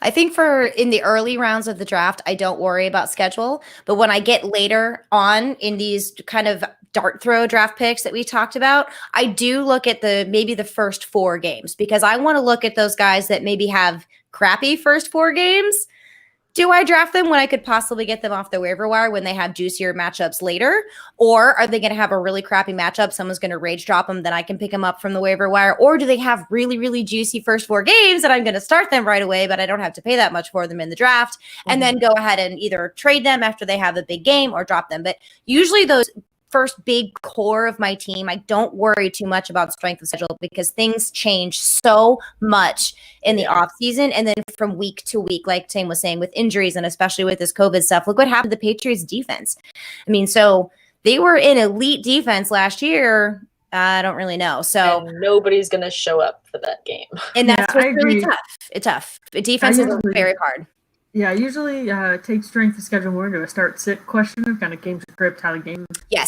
I think in the early rounds of the draft, I don't worry about schedule. But when I get later on in these kind of dart throw draft picks that we talked about, I do look at maybe the first 4 games, because I want to look at those guys that maybe have crappy first 4 games. Do I draft them when I could possibly get them off the waiver wire when they have juicier matchups later? Or are they going to have a really crappy matchup? Someone's going to rage drop them, then I can pick them up from the waiver wire. Or do they have really, really juicy first 4 games that I'm going to start them right away, but I don't have to pay that much for them in the draft, and then go ahead and either trade them after they have a big game or drop them. But usually those first big core of my team, I don't worry too much about strength of schedule, because things change so much in the off season, and then from week to week, like Tane was saying, with injuries and especially with this COVID stuff. Look what happened to the Patriots defense. I mean, so they were an elite defense last year. I don't really know. So and nobody's going to show up for that game. And that's what's really tough. It's tough. Defense is very hard. Yeah, usually take strength of schedule more into a start-sit question of kind of game script, how the game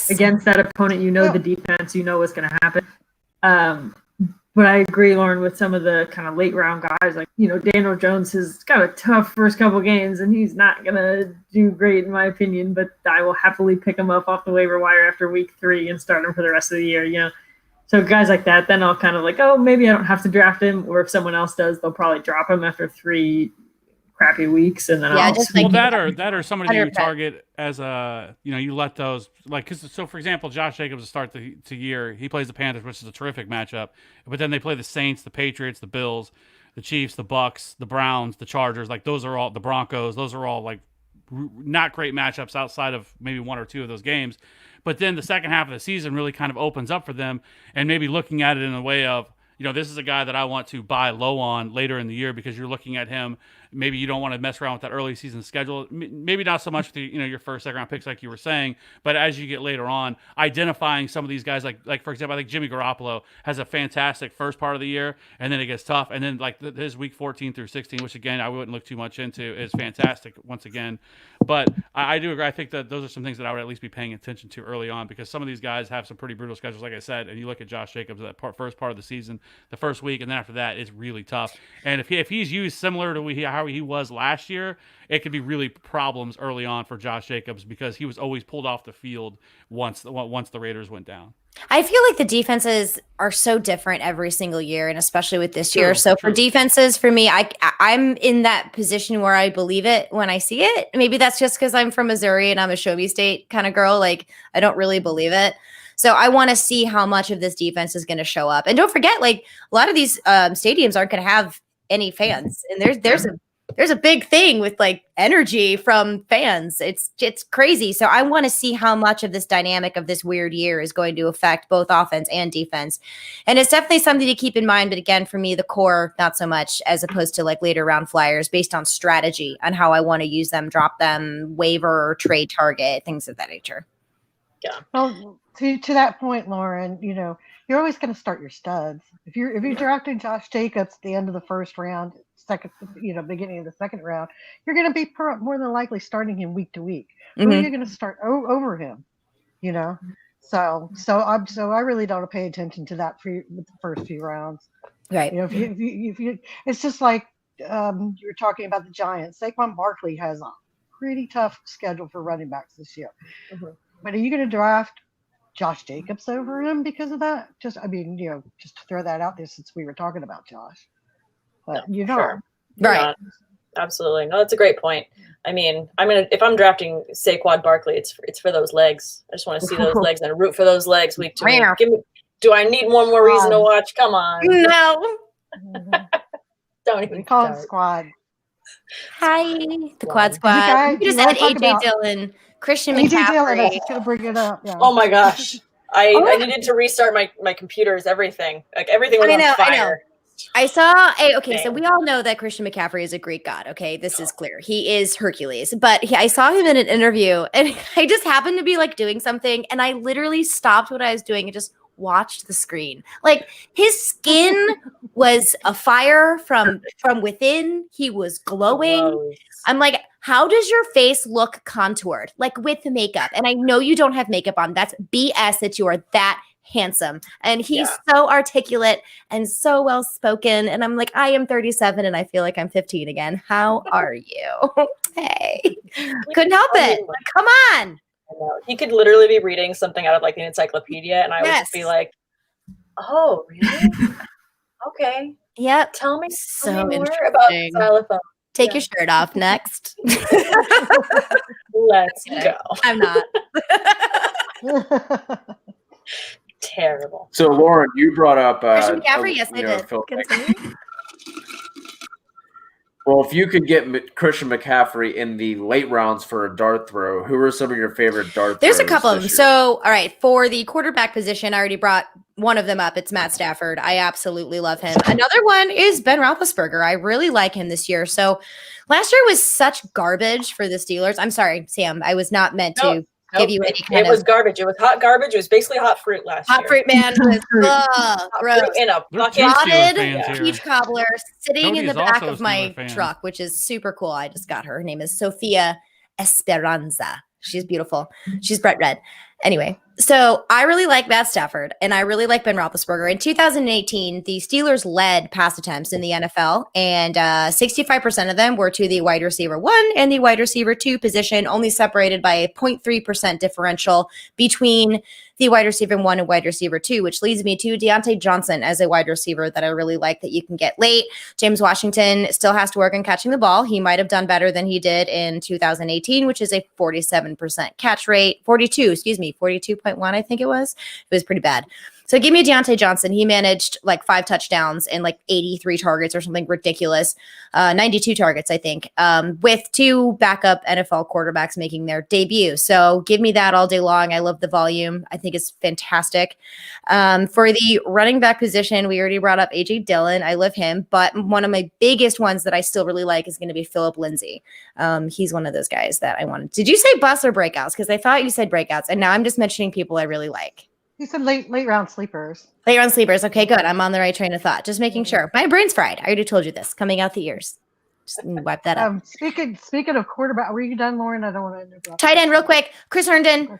against that opponent, the defense, what's going to happen. But I agree, Lauren, with some of the kind of late round guys. Like, Daniel Jones has got a tough first couple games, and he's not going to do great, in my opinion, but I will happily pick him up off the waiver wire after week 3 and start him for the rest of the year, So guys like that, then I'll kind of like, oh, maybe I don't have to draft him, or if someone else does, they'll probably drop him after 3 crappy weeks, and then that or somebody that you target as you let those, like, so for example, Josh Jacobs to start the year, he plays the Panthers, which is a terrific matchup, but then they play the Saints, the Patriots, the Bills, the Chiefs, the Bucks, the Browns, the Chargers, like those are all the Broncos, those are all like not great matchups outside of maybe 1 or 2 of those games. But then the second half of the season really kind of opens up for them, and maybe looking at it in a way of, this is a guy that I want to buy low on later in the year because you're looking at him. Maybe you don't want to mess around with that early season schedule. Maybe not so much with your first, second round picks like you were saying, but as you get later on, identifying some of these guys, like for example, I think Jimmy Garoppolo has a fantastic first part of the year, and then it gets tough, and then like his week 14 through 16, which again I wouldn't look too much into, is fantastic once again. But I do agree. I think that those are some things that I would at least be paying attention to early on because some of these guys have some pretty brutal schedules, like I said. And you look at Josh Jacobs, that first part of the season, the first week, and then after that, it's really tough. And if he's used similar to how he was last year, it could be really problems early on for Josh Jacobs because he was always pulled off the field once the Raiders went down. I feel like the defenses are so different every single year, and especially with this year. So for defenses, for me, I'm in that position where I believe it when I see it. Maybe that's just because I'm from Missouri and I'm a show me state kind of girl. Like, I don't really believe it. So I want to see how much of this defense is going to show up. And don't forget, like, a lot of these stadiums aren't going to have any fans, and there's a big thing with like energy from fans. It's crazy. So I want to see how much of this dynamic of this weird year is going to affect both offense and defense. And it's definitely something to keep in mind. But again, for me, the core, not so much, as opposed to like later round flyers based on strategy on how I want to use them, drop them, waiver, trade target, things of that nature. Yeah. Well, to that point, Lauren, you're always going to start your studs. If you're drafting Josh Jacobs at the end of the first round, beginning of the second round, you're going to be more than likely starting him week to week. Who are you going to start over him? So I really don't pay attention to that with the first few rounds. Right. If you, it's just like you were talking about the Giants. Saquon Barkley has a pretty tough schedule for running backs this year. Mm-hmm. But are you going to draft Josh Jacobs over him because of that? Just to throw that out there since we were talking about Josh. But Sure. Right. Absolutely. No, that's a great point. I mean, if I'm drafting Saquon Barkley, it's for those legs. I just want to see those legs and root for those legs week to week. Do I need one more reason to watch? Come on. No. Don't even call it squad. Hi, the quad squad. You just said AJ Dillon, Christian McCaffrey. AJ Dillon, I was just gonna bring it up. Yeah. Oh my gosh. I needed to restart my computers, everything. Like everything was on fire. I know. I saw so we all know that Christian McCaffrey is a Greek god. Okay, this is clear. He is Hercules. But I saw him in an interview, and I just happened to be like doing something, and I literally stopped what I was doing and just watched the screen. Like his skin was a fire from within. He was glowing. Gross. I'm like, how does your face look contoured, like with makeup? And I know you don't have makeup on. That's BS that you are that handsome. And he's so articulate and so well spoken. And I'm like, I am 37 and I feel like I'm 15 again. How are you? Hey, couldn't help it. Like, come on. He could literally be reading something out of like the encyclopedia, and I would just be like, "Oh, really? Okay, yep. Tell me so more about xylophone." Take your shirt off next. Let's go. I'm not. Terrible. So, Lauren, you brought up Christian McCaffrey. Yes, I did. Well, if you could get Christian McCaffrey in the late rounds for a dart throw, who are some of your favorite dart throws? There's a couple of them. So, all right, for the quarterback position, I already brought one of them up. It's Matt Stafford. I absolutely love him. Another one is Ben Roethlisberger. I really like him this year. So last year was such garbage for the Steelers. I'm sorry, Sam. I was not meant to give you any kind of... It was garbage. It was hot garbage. It was basically hot fruit last year. Hot fruit, man. Was fruit in a bucket. Rotted peach cobbler sitting in the back of my truck, which is super cool. I just got her. Her name is Sofia Esperanza. She's beautiful. She's bright red. Anyway, so I really like Matt Stafford, and I really like Ben Roethlisberger. In 2018, the Steelers led pass attempts in the NFL, and 65% of them were to the wide receiver 1 and the wide receiver 2 position, only separated by a 0.3% differential between the wide receiver 1 and wide receiver 2, which leads me to Deontay Johnson as a wide receiver that I really like that you can get late. James Washington still has to work on catching the ball. He might have done better than he did in 2018, which is a 47% catch rate, 42.1, I think it was. It was pretty bad. So give me Deontay Johnson. He managed like 5 touchdowns and like 83 targets or something ridiculous. 92 targets, I think, with 2 backup NFL quarterbacks making their debut. So give me that all day long. I love the volume. I think it's fantastic. For the running back position, we already brought up A.J. Dillon. I love him. But one of my biggest ones that I still really like is going to be Philip Lindsay. He's one of those guys that I wanted. Did you say bus or breakouts? Because I thought you said breakouts. And now I'm just mentioning people I really like. He said late round sleepers. Late round sleepers. Okay, good. I'm on the right train of thought. Just making sure. My brain's fried. I already told you this. Coming out the ears. Just wipe that up. Speaking of quarterback, were you done, Lauren? I don't want to interrupt. Tight end, real quick. Chris Herndon,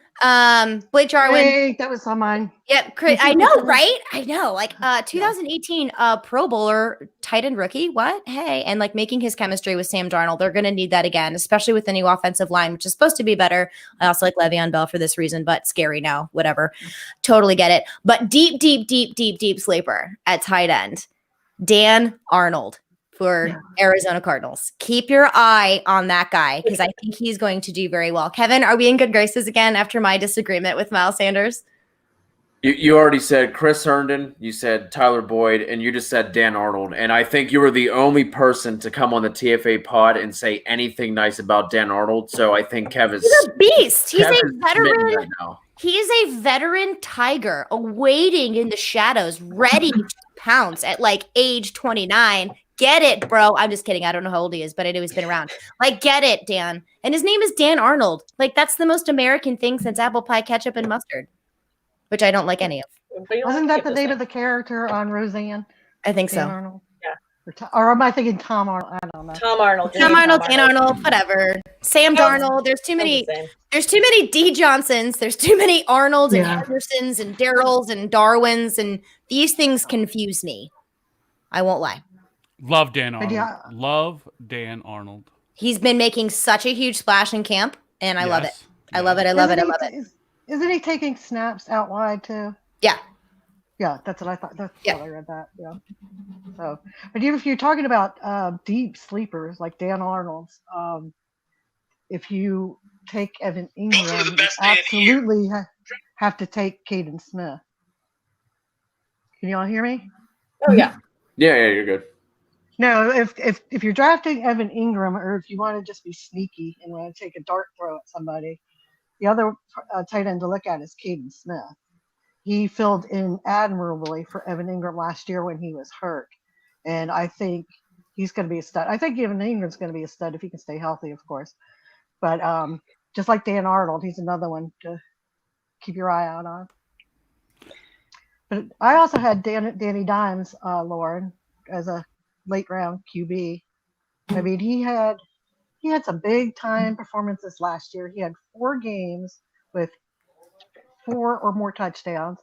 Blake Jarwin. Hey, that was on mine. Yep, Chris, I know, right? I know. Like 2018 Pro Bowler tight end rookie. What? Hey, and like making his chemistry with Sam Darnold. They're going to need that again, especially with the new offensive line, which is supposed to be better. I also like Le'Veon Bell for this reason, but scary now. Whatever. Totally get it. But deep sleeper at tight end, Dan Arnold. For Arizona Cardinals. Keep your eye on that guy because I think he's going to do very well. Kevin, are we in good graces again after my disagreement with Miles Sanders? You already said Chris Herndon, you said Tyler Boyd, and you just said Dan Arnold. And I think you were the only person to come on the TFA pod and say anything nice about Dan Arnold. So I think Kevin's a beast. He's a veteran. Right now. He is a veteran tiger awaiting in the shadows, ready to pounce at like age 29. Get it, bro. I'm just kidding. I don't know how old he is, but I know he's been around. Like, get it, Dan. And his name is Dan Arnold. Like, that's the most American thing since apple pie, ketchup, and mustard, which I don't like any of. Wasn't that the name of the character on Roseanne? I think Dan so. Arnold? Yeah. Or am I thinking Tom Arnold? I don't know. Tom Arnold. Dan Arnold, whatever. Sam Darnold. There's too many. There's too many D. Johnsons. There's too many Arnolds and Hendersons and Darrells and Darwins, and these things confuse me. I won't lie. Love Dan Arnold. Love Dan Arnold. He's been making such a huge splash in camp, and I love it. I love it. Isn't he taking snaps out wide too? Yeah. Yeah, that's what I thought. That's what I read that. Yeah. So, but if you're talking about deep sleepers like Dan Arnold's, if you take Evan Ingram, you absolutely have to take Caden Smith. Can you all hear me? Oh yeah. Yeah, you're good. No, if you're drafting Evan Ingram, or if you want to just be sneaky and want to take a dart throw at somebody, the other tight end to look at is Caden Smith. He filled in admirably for Evan Ingram last year when he was hurt, and I think he's going to be a stud. I think Evan Ingram's going to be a stud if he can stay healthy, of course. But just like Dan Arnold, he's another one to keep your eye out on. But I also had Danny Dimes, Lauren, as a late round QB. I mean, he had some big time performances last year. He had 4 games with 4 or more touchdowns.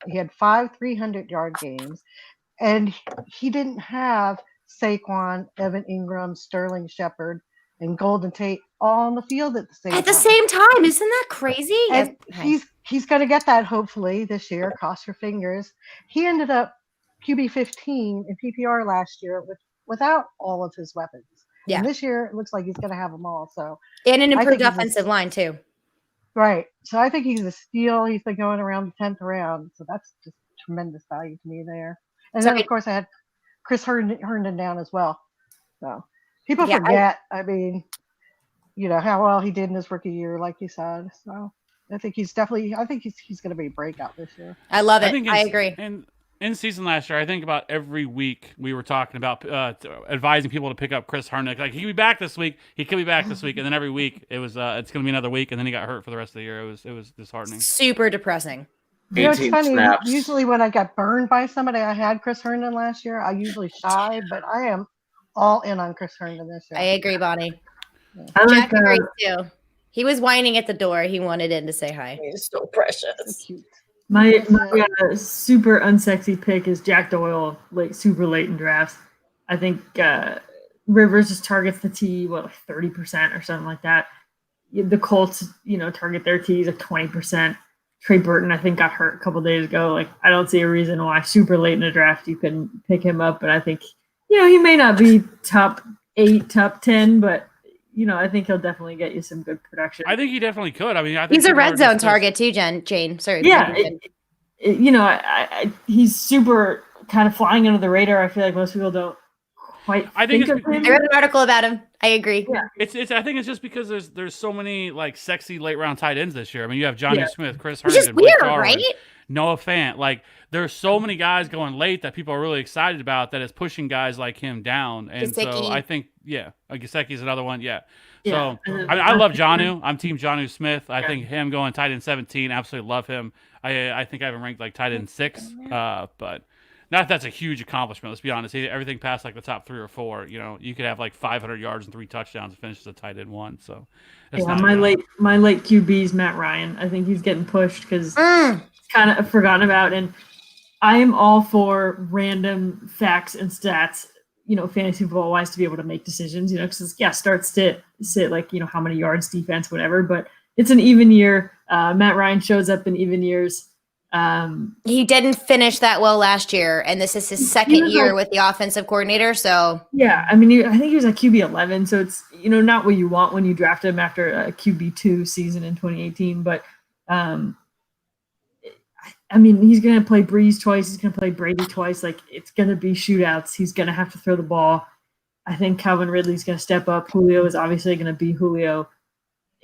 He had 5 300-yard games, and he didn't have Saquon, Evan Ingram, Sterling Shepard, and Golden Tate all on the field at the same time. Isn't that crazy? And he's going to get that hopefully this year. Cross your fingers. He ended up QB 15 in PPR last year without all of his weapons. Yeah. And this year it looks like he's going to have them all. So and an improved offensive line too. Right. So I think he's a steal. He's been going around the 10th round. So that's just tremendous value to me there. And then of course I had Chris Herndon down as well. So people forget. I mean, how well he did in his rookie year, like you said. So I think he's going to be a breakout this year. I love it. I agree. And in season last year, I think about every week we were talking about advising people to pick up Chris Herndon. Like, he could be back this week. He could be back this week. And then every week it was it's going to be another week. And then he got hurt for the rest of the year. It was disheartening. Super depressing. It's funny. Snaps. Usually when I got burned by somebody, I had Chris Herndon last year. I usually shy, but I am all in on Chris Herndon this year. I agree, Bonnie. Jack agrees too. He was whining at the door. He wanted in to say hi. He's so precious. So cute. My super unsexy pick is Jack Doyle, super late in drafts. I think Rivers just targets the T, 30% or something like that. The Colts, target their T's at 20%. Trey Burton, I think, got hurt a couple days ago. I don't see a reason why super late in the draft you couldn't pick him up. But I think, he may not be top 8, top 10, but I think he'll definitely get you some good production. I think he definitely could. I mean, I think he's a red zone target too, Jane. Sorry. Yeah, he's super kind of flying under the radar. I feel like most people don't quite think of him. I read an article about him. I agree. Yeah. I think it's just because there's so many like sexy late round tight ends this year. I mean, you have Johnny Smith, Chris Herndon, which is weird, Jarwin, right? Noah Fant. Like there's so many guys going late that people are really excited about that is pushing guys like him down. And Gesicki. so I think Gesicki's another one. Yeah. So I love Jonnu. I'm team Jonnu Smith. I think him going tight end 17. Absolutely love him. I think I have him ranked like tight end 6. But not that's a huge accomplishment. Let's be honest. Everything past like the top 3 or 4. You could have like 500 yards and 3 touchdowns and finish as a tight end 1. So my late QB's Matt Ryan. I think he's getting pushed because kind of forgotten about. And I am all for random facts and stats, fantasy football wise, to be able to make decisions. Because starts to sit like how many yards defense, whatever. But it's an even year. Matt Ryan shows up in even years. He didn't finish that well last year, and this is his second year with the offensive coordinator. So I think he was at QB 11. So it's not what you want when you draft him after a QB 2 season in 2018. But he's going to play Breeze twice. He's going to play Brady twice. Like it's going to be shootouts. He's going to have to throw the ball. I think Calvin Ridley's going to step up. Julio is obviously going to be Julio.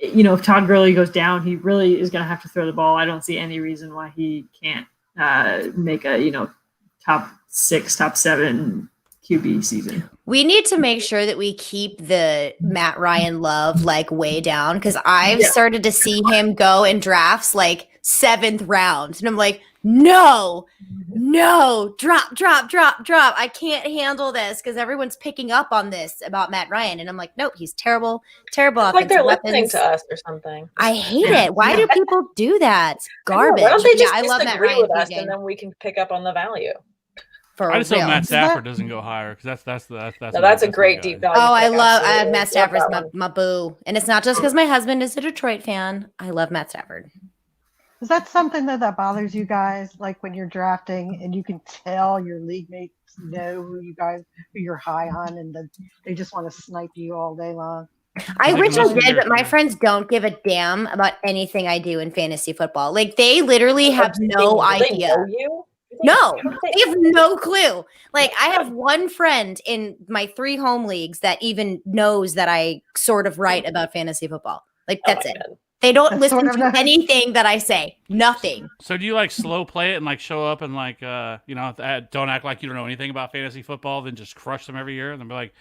If Todd Gurley goes down, he really is going to have to throw the ball. I don't see any reason why he can't make a, top 6, top 7 QB season. We need to make sure that we keep the Matt Ryan love like way down because I've started to see him go in drafts like 7th round. And I'm like, no, drop. I can't handle this because everyone's picking up on this about Matt Ryan. And I'm like, nope, he's terrible. Like they're listening to us or something. I hate it. Why do people do that? It's garbage. Why don't they just I love Matt Ryan with us and then we can pick up on the value? I just hope Matt Stafford doesn't go higher because that's a great deep value. Oh, I have Matt Stafford's my boo. And it's not just because my husband is a Detroit fan. I love Matt Stafford. Is that something that bothers you guys? Like when you're drafting and you can tell your league mates know who you're high on and they just want to snipe you all day long? I wish I did, but my friends don't give a damn about anything I do in fantasy football. Like they literally have no idea. No, they have no clue. Like I have one friend in my 3 home leagues that even knows that I sort of write about fantasy football. Like that's it. God. They don't listen to anything that I say. Nothing. So do you like slow play it and like show up and like don't act like you don't know anything about fantasy football, then just crush them every year and then be like,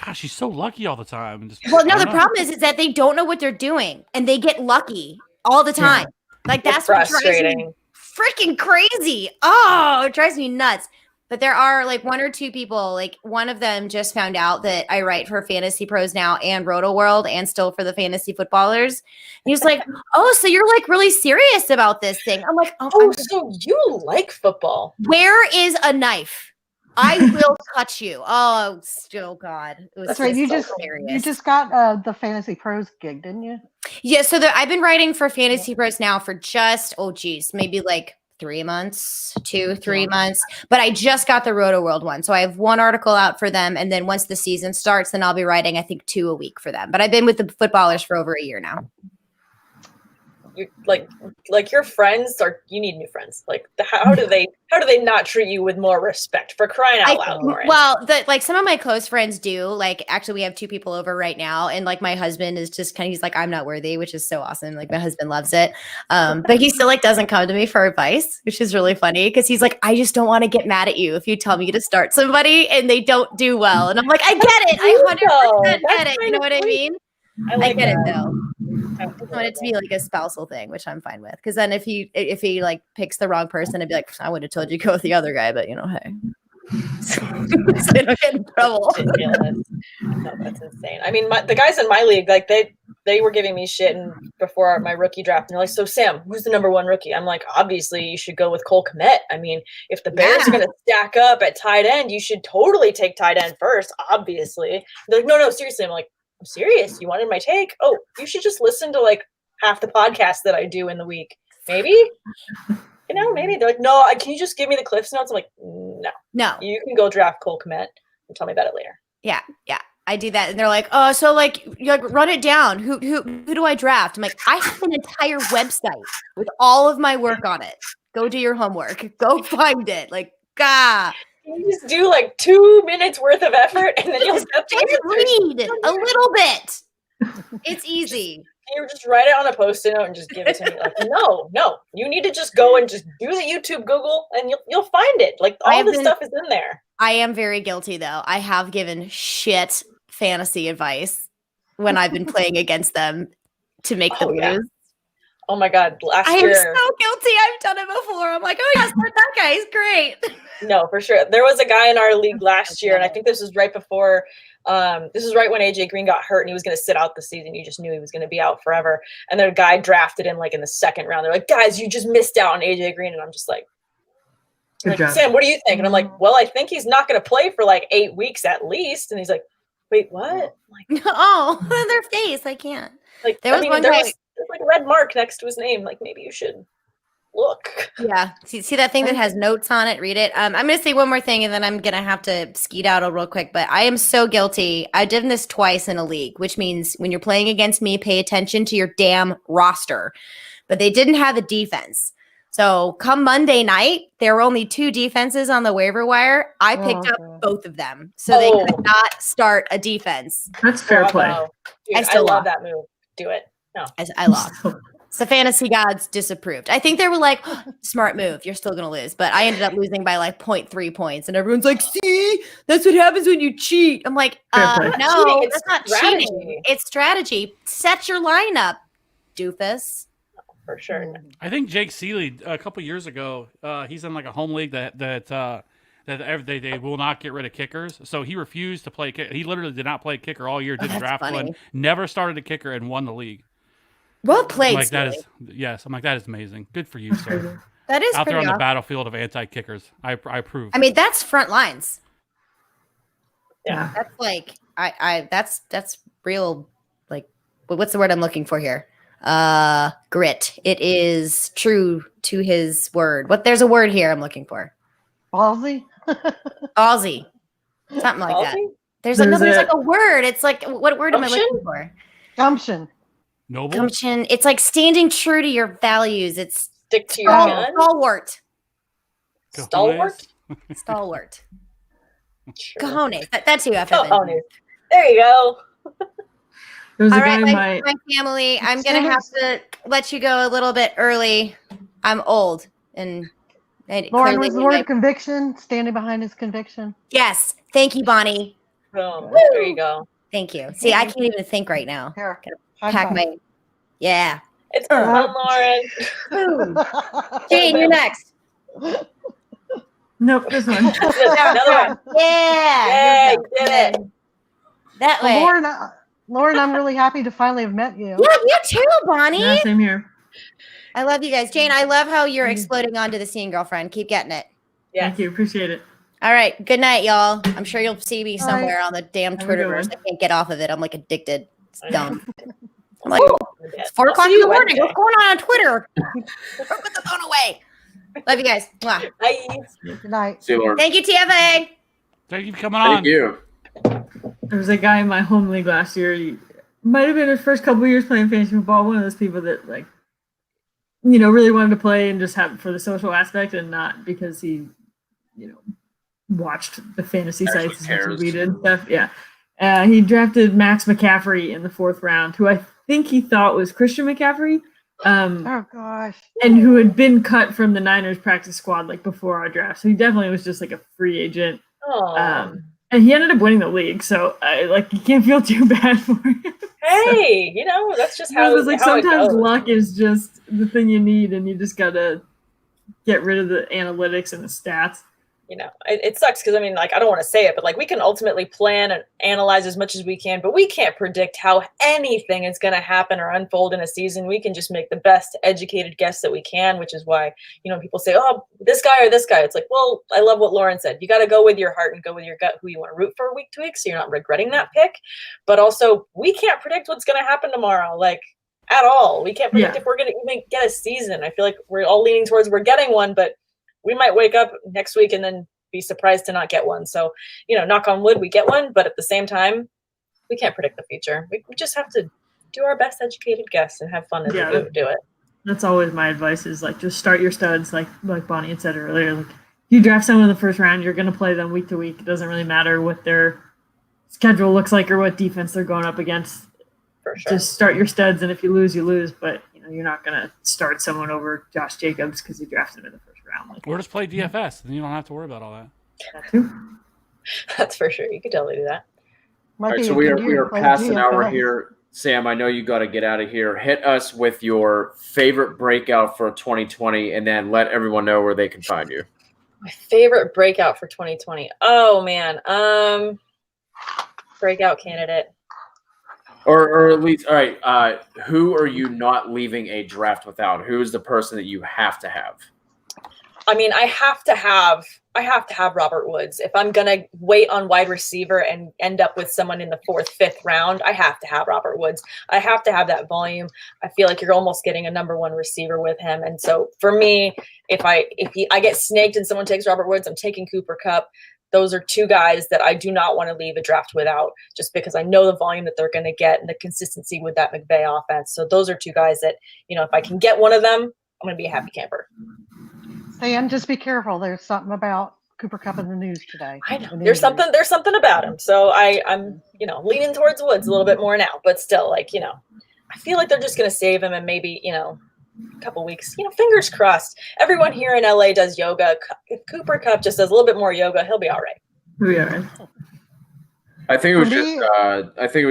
gosh, she's so lucky all the time. And well, no, the problem is that they don't know what they're doing and they get lucky all the time. Like that's frustrating. Freaking crazy. Oh, it drives me nuts. But there are like 1 or 2 people, like one of them just found out that I write for Fantasy Pros now and Roto World and still for the fantasy footballers. And he's like, oh, so you're like really serious about this thing. I'm like, so you like football. Where is a knife? I will cut you. Oh, God. It was That's right. You just got the Fantasy Pros gig, didn't you? Yeah. So I've been writing for Fantasy Pros now for just, maybe like 3 months, 2-3 months. But I just got the Roto World one. So I have 1 article out for them. And then once the season starts, then I'll be writing, I think 2 a week for them. But I've been with the footballers for over a year now. You like your friends you need new friends. Like how do they not treat you with more respect, for crying out loud, Lauren? Well, some of my close friends do. Like actually we have 2 people over right now and like my husband is just he's like, I'm not worthy, which is so awesome. Like my husband loves it. But he still like doesn't come to me for advice, which is really funny because he's like, I just don't want to get mad at you if you tell me to start somebody and they don't do well. And I'm like, I get it. I 100% get it. You know what I mean? I get it though. I want it to be like a spousal thing, which I'm fine with. Because then if he like picks the wrong person, I'd be like, I would have told you to go with the other guy, but hey. So they don't get in trouble. No, that's insane. I mean, the guys in my league, like they were giving me shit before my rookie draft. And they're like, so Sam, who's the number 1 rookie? I'm like, obviously you should go with Cole Kmet. I mean, if the Bears are going to stack up at tight end, you should totally take tight end first, obviously. They're like, no, seriously. I'm like, I'm serious. You wanted my take? Oh, you should just listen to like half the podcasts that I do in the week. Maybe, maybe they're like, no, can you just give me the Cliffs notes? I'm like, no, you can go draft Cole Kmet and tell me about it later. Yeah. I do that. And they're like, oh, so like, you like run it down. Who do I draft? I'm like, I have an entire website with all of my work on it. Go do your homework. Go find it. Like, God. You just do like 2 minutes worth of effort, and then you'll Just get the read a little bit. It's easy. You just write it on a post-it note and just give it to me. Like, no, you need to just go and just do the YouTube Google, and you'll find it. Like all the stuff is in there. I am very guilty though. I have given shit fantasy advice when I've been playing against them to make them lose. Yeah. Oh my God! I am so guilty. I've done it before. I'm like, oh yes, that guy is great. No, for sure. There was a guy in our league last year, and I think this was right before. This is right when AJ Green got hurt, and he was going to sit out the season. You just knew he was going to be out forever. And then a guy drafted him like in the second round. They're like, guys, you just missed out on AJ Green, and I'm just like, Sam, what do you think? And I'm like, well, I think he's not going to play for like 8 weeks at least. And he's like, wait, what? I'm like, oh, their face. I can't. Like there was one guy. There's like a red mark next to his name. Like maybe you should look. Yeah. See that thing that has notes on it? Read it. I'm going to say one more thing and then I'm going to have to skeet out real quick. But I am so guilty. I've done this twice in a league, which means when you're playing against me, pay attention to your damn roster. But they didn't have a defense. So come Monday night, there were only 2 defenses on the waiver wire. I picked up both of them. So they could not start a defense. That's fair play. Dude, I love that move. Do it. No. I lost. So fantasy gods disapproved. I think they were like, oh, smart move. You're still going to lose. But I ended up losing by like 0.3 points. And everyone's like, see, that's what happens when you cheat. I'm like, no, that's not cheating. It's strategy. Set your lineup, doofus. For sure. I think Jake Seeley a couple years ago, he's in like a home league that they will not get rid of kickers. So he refused to play kicker. He literally did not play kicker all year. Didn't draft one. Never started a kicker and won the league. Well played. Like that is yes. I'm like that is amazing. Good for you, sir. That is out there on the battlefield of anti-kickers. I approve. I mean, that's front lines. Yeah, that's like that's real. Like, what's the word I'm looking for here? Grit. It is true to his word. There's a word here I'm looking for. Ballsy. Ballsy. Something like that. There's like a word. It's like, what word am I looking for? Gumption. Noble. Gumption. It's like standing true to your values. It's stick to your gun. Stalwart. Stalwart. Stalwart. Sure. Cojones. That too. Cojones. There you go. All right, my family. I'm gonna have to let you go a little bit early. I'm old and Lauren, was the word conviction standing behind his conviction? Yes. Thank you, Bonnie. Boom. There you go. Thank you. See, I can't even think right now. Here, pack my. Yeah. It's fun, Lauren. Jane, you're next. Nope, this one. Another one. Yeah. You did it. That way. Lauren, I'm really happy to finally have met you. Yeah, you too, Bonnie. Yeah, same here. I love you guys. Jane, I love how you're exploding onto the scene, girlfriend. Keep getting it. Yeah. Thank you. Appreciate it. All right. Good night, y'all. I'm sure you'll see me somewhere on the damn Twitterverse. I can't get off of it. I'm like addicted. It's dumb. I'm like, it's 4 o'clock in the morning. What's going on Twitter? Put the phone away. Love you guys. Mwah. Bye. Good night. See you, Lauren. Thank you, TFA. Thank you for coming on. Thank you. There was a guy in my home league last year. He might have been his first couple of years playing fantasy football. One of those people that really wanted to play and just have it for the social aspect and not because he, watched the fantasy sites as much as we did and stuff. Yeah. He drafted Max McCaffrey in the 4th round, who I think he thought was Christian McCaffrey. Oh gosh. And who had been cut from the Niners practice squad before our draft. So he definitely was just like a free agent. And he ended up winning the league, so you can't feel too bad for him. Hey, that's just how it goes. Sometimes luck is just the thing you need, and you just gotta get rid of the analytics and the stats. It sucks because I don't want to say it, but we can ultimately plan and analyze as much as we can, but we can't predict how anything is going to happen or unfold in a season. We can just make the best educated guess that we can, which is why, people say, oh, this guy or this guy. It's like, well, I love what Lauren said. You got to go with your heart and go with your gut, who you want to root for week to week, so you're not regretting that pick. But also, we can't predict what's going to happen tomorrow, at all. We can't predict if we're going to even get a season. I feel like we're all leaning towards we're getting one, but we might wake up next week and then be surprised to not get one. So, knock on wood, we get one. But at the same time, we can't predict the future. We just have to do our best educated guess and have fun as we do it. That's always my advice is like just start your studs like Bonnie had said earlier. Like you draft someone in the first round, you're going to play them week to week. It doesn't really matter what their schedule looks like or what defense they're going up against. For sure. Just start your studs, and if you lose, you lose. But you're not going to start someone over Josh Jacobs because you drafted him in the first round. Or just play DFS, then you don't have to worry about all that. That too. That's for sure. You could totally do that. All right, so we are past an hour here. Sam, I know you got to get out of here. Hit us with your favorite breakout for 2020, and then let everyone know where they can find you. My favorite breakout for 2020. Oh man, breakout candidate. Or at least, all right. Who are you not leaving a draft without? Who is the person that you have to have? I mean, I have to have Robert Woods. If I'm gonna wait on wide receiver and end up with someone in the 4th, 5th round, I have to have Robert Woods. I have to have that volume. I feel like you're almost getting a number 1 receiver with him. And so for me, if I get snaked and someone takes Robert Woods, I'm taking Cooper Kupp. Those are 2 guys that I do not want to leave a draft without, just because I know the volume that they're going to get and the consistency with that McVay offense. So those are 2 guys that, if I can get one of them, I'm going to be a happy camper. Sam, just be careful. There's something about Cooper Kupp in the news today. I know there's something about him. So I'm leaning towards Woods a little bit more now, but still, I feel like they're just going to save him and maybe a couple weeks. Fingers crossed. Everyone here in LA does yoga. If Cooper Kupp just does a little bit more yoga, he'll be all right. He'll be all right. I think it was just. I think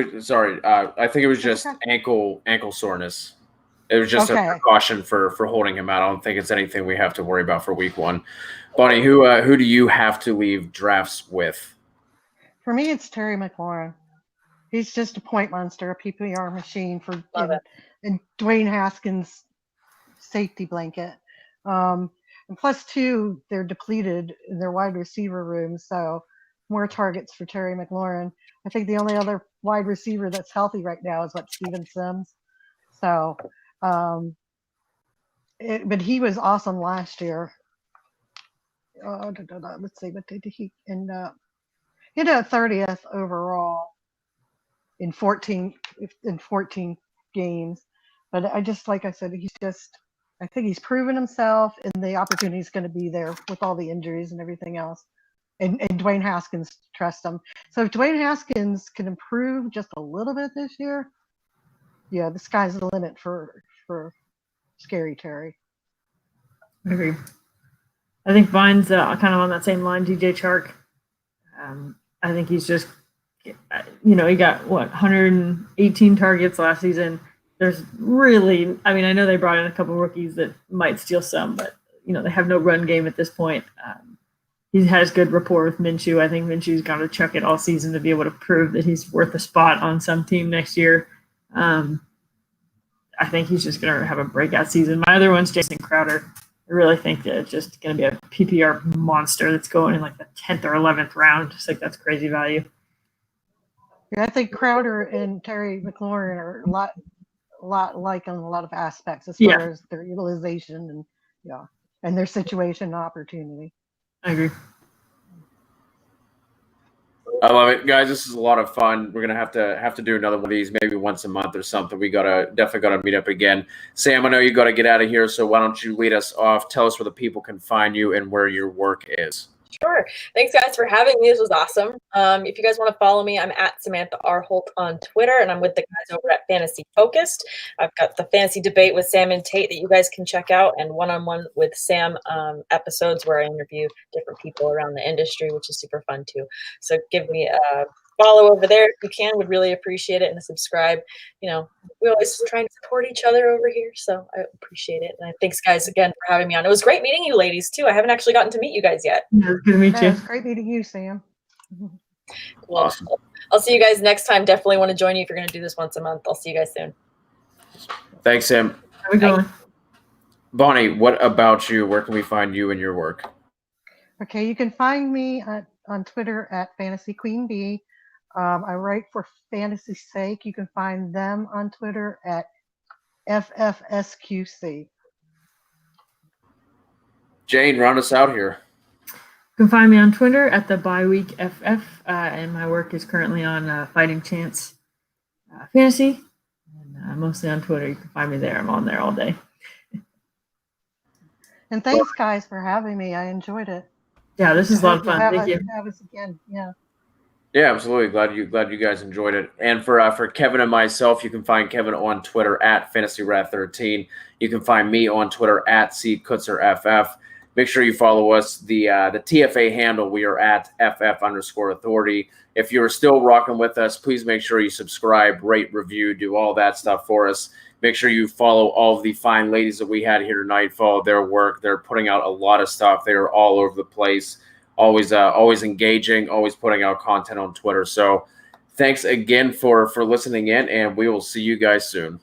it was just ankle soreness. It was just a precaution for holding him out. I don't think it's anything we have to worry about for week 1. Bonnie, who do you have to leave drafts with? For me, it's Terry McLaurin. He's just a point monster, a PPR machine and Dwayne Haskins' safety blanket. And plus 2, they're depleted in their wide receiver room, so more targets for Terry McLaurin. I think the only other wide receiver that's healthy right now is Steven Sims. So. But he was awesome last year. Let's see, what did he end up? He ended up 30th overall in 14 games. But I just, like I said, I think he's proven himself, and the opportunity is going to be there with all the injuries and everything else. And Dwayne Haskins trusts him. So if Dwayne Haskins can improve just a little bit this year, yeah, the sky's the limit for Scary Terry. I agree. I think Vine's kind of on that same line. DJ Chark. I think he's just, he got 118 targets last season. There's really, I know they brought in a couple rookies that might steal some, but they have no run game at this point. He has good rapport with Minshew. I think Minshew's got to chuck it all season to be able to prove that he's worth a spot on some team next year. I think he's just going to have a breakout season. My other one's Jason Crowder. I really think that it's just going to be a PPR monster that's going in the 10th or 11th round. Just that's crazy value. Yeah, I think Crowder and Terry McLaurin are a lot like on a lot of aspects as far as their utilization and their situation and opportunity. I agree. I love it, guys. This is a lot of fun. We're gonna have to do another one of these, maybe once a month or something. We definitely gotta meet up again. Sam, I know you gotta get out of here, so why don't you lead us off? Tell us where the people can find you and where your work is. Sure. Thanks, guys, for having me. This was awesome. If you guys want to follow me, I'm at Samantha R. Holt on Twitter, and I'm with the guys over at Fantasy Focused. I've got the fantasy debate with Sam and Tate that you guys can check out, and one-on-one with Sam episodes where I interview different people around the industry, which is super fun too. So give me a follow over there if you can. Would really appreciate it, and subscribe. We always try and support each other over here, so I appreciate it. And thanks, guys, again for having me on. It was great meeting you ladies too. I haven't actually gotten to meet you guys yet. Yeah, good to meet you. It's great meeting you, Sam. Cool. Awesome. I'll see you guys next time. Definitely want to join you if you're going to do this once a month. I'll see you guys soon. Thanks, Sam. How we going? Bonnie, what about you? Where can we find you and your work? Okay, you can find me on Twitter at Fantasy Queen Bee. I write for Fantasy's Sake. You can find them on Twitter at FFSQC. Jane, round us out here. You can find me on Twitter at the Bye-Week FF, and my work is currently on Fighting Chance Fantasy, and mostly on Twitter. You can find me there. I'm on there all day. And thanks, guys, for having me. I enjoyed it. Yeah, this is a lot of fun. Have Thank you. Have us again. Yeah. Yeah, absolutely. Glad you guys enjoyed it. And for Kevin and myself, you can find Kevin on Twitter at FantasyRat13. You can find me on Twitter at CKutzerFF. Make sure you follow us. The TFA handle, we are at FF_authority. If you're still rocking with us, please make sure you subscribe, rate, review, do all that stuff for us. Make sure you follow all of the fine ladies that we had here tonight. Follow their work. They're putting out a lot of stuff. They are all over the place. Always engaging, always putting out content on Twitter. So thanks again for listening in, and we will see you guys soon.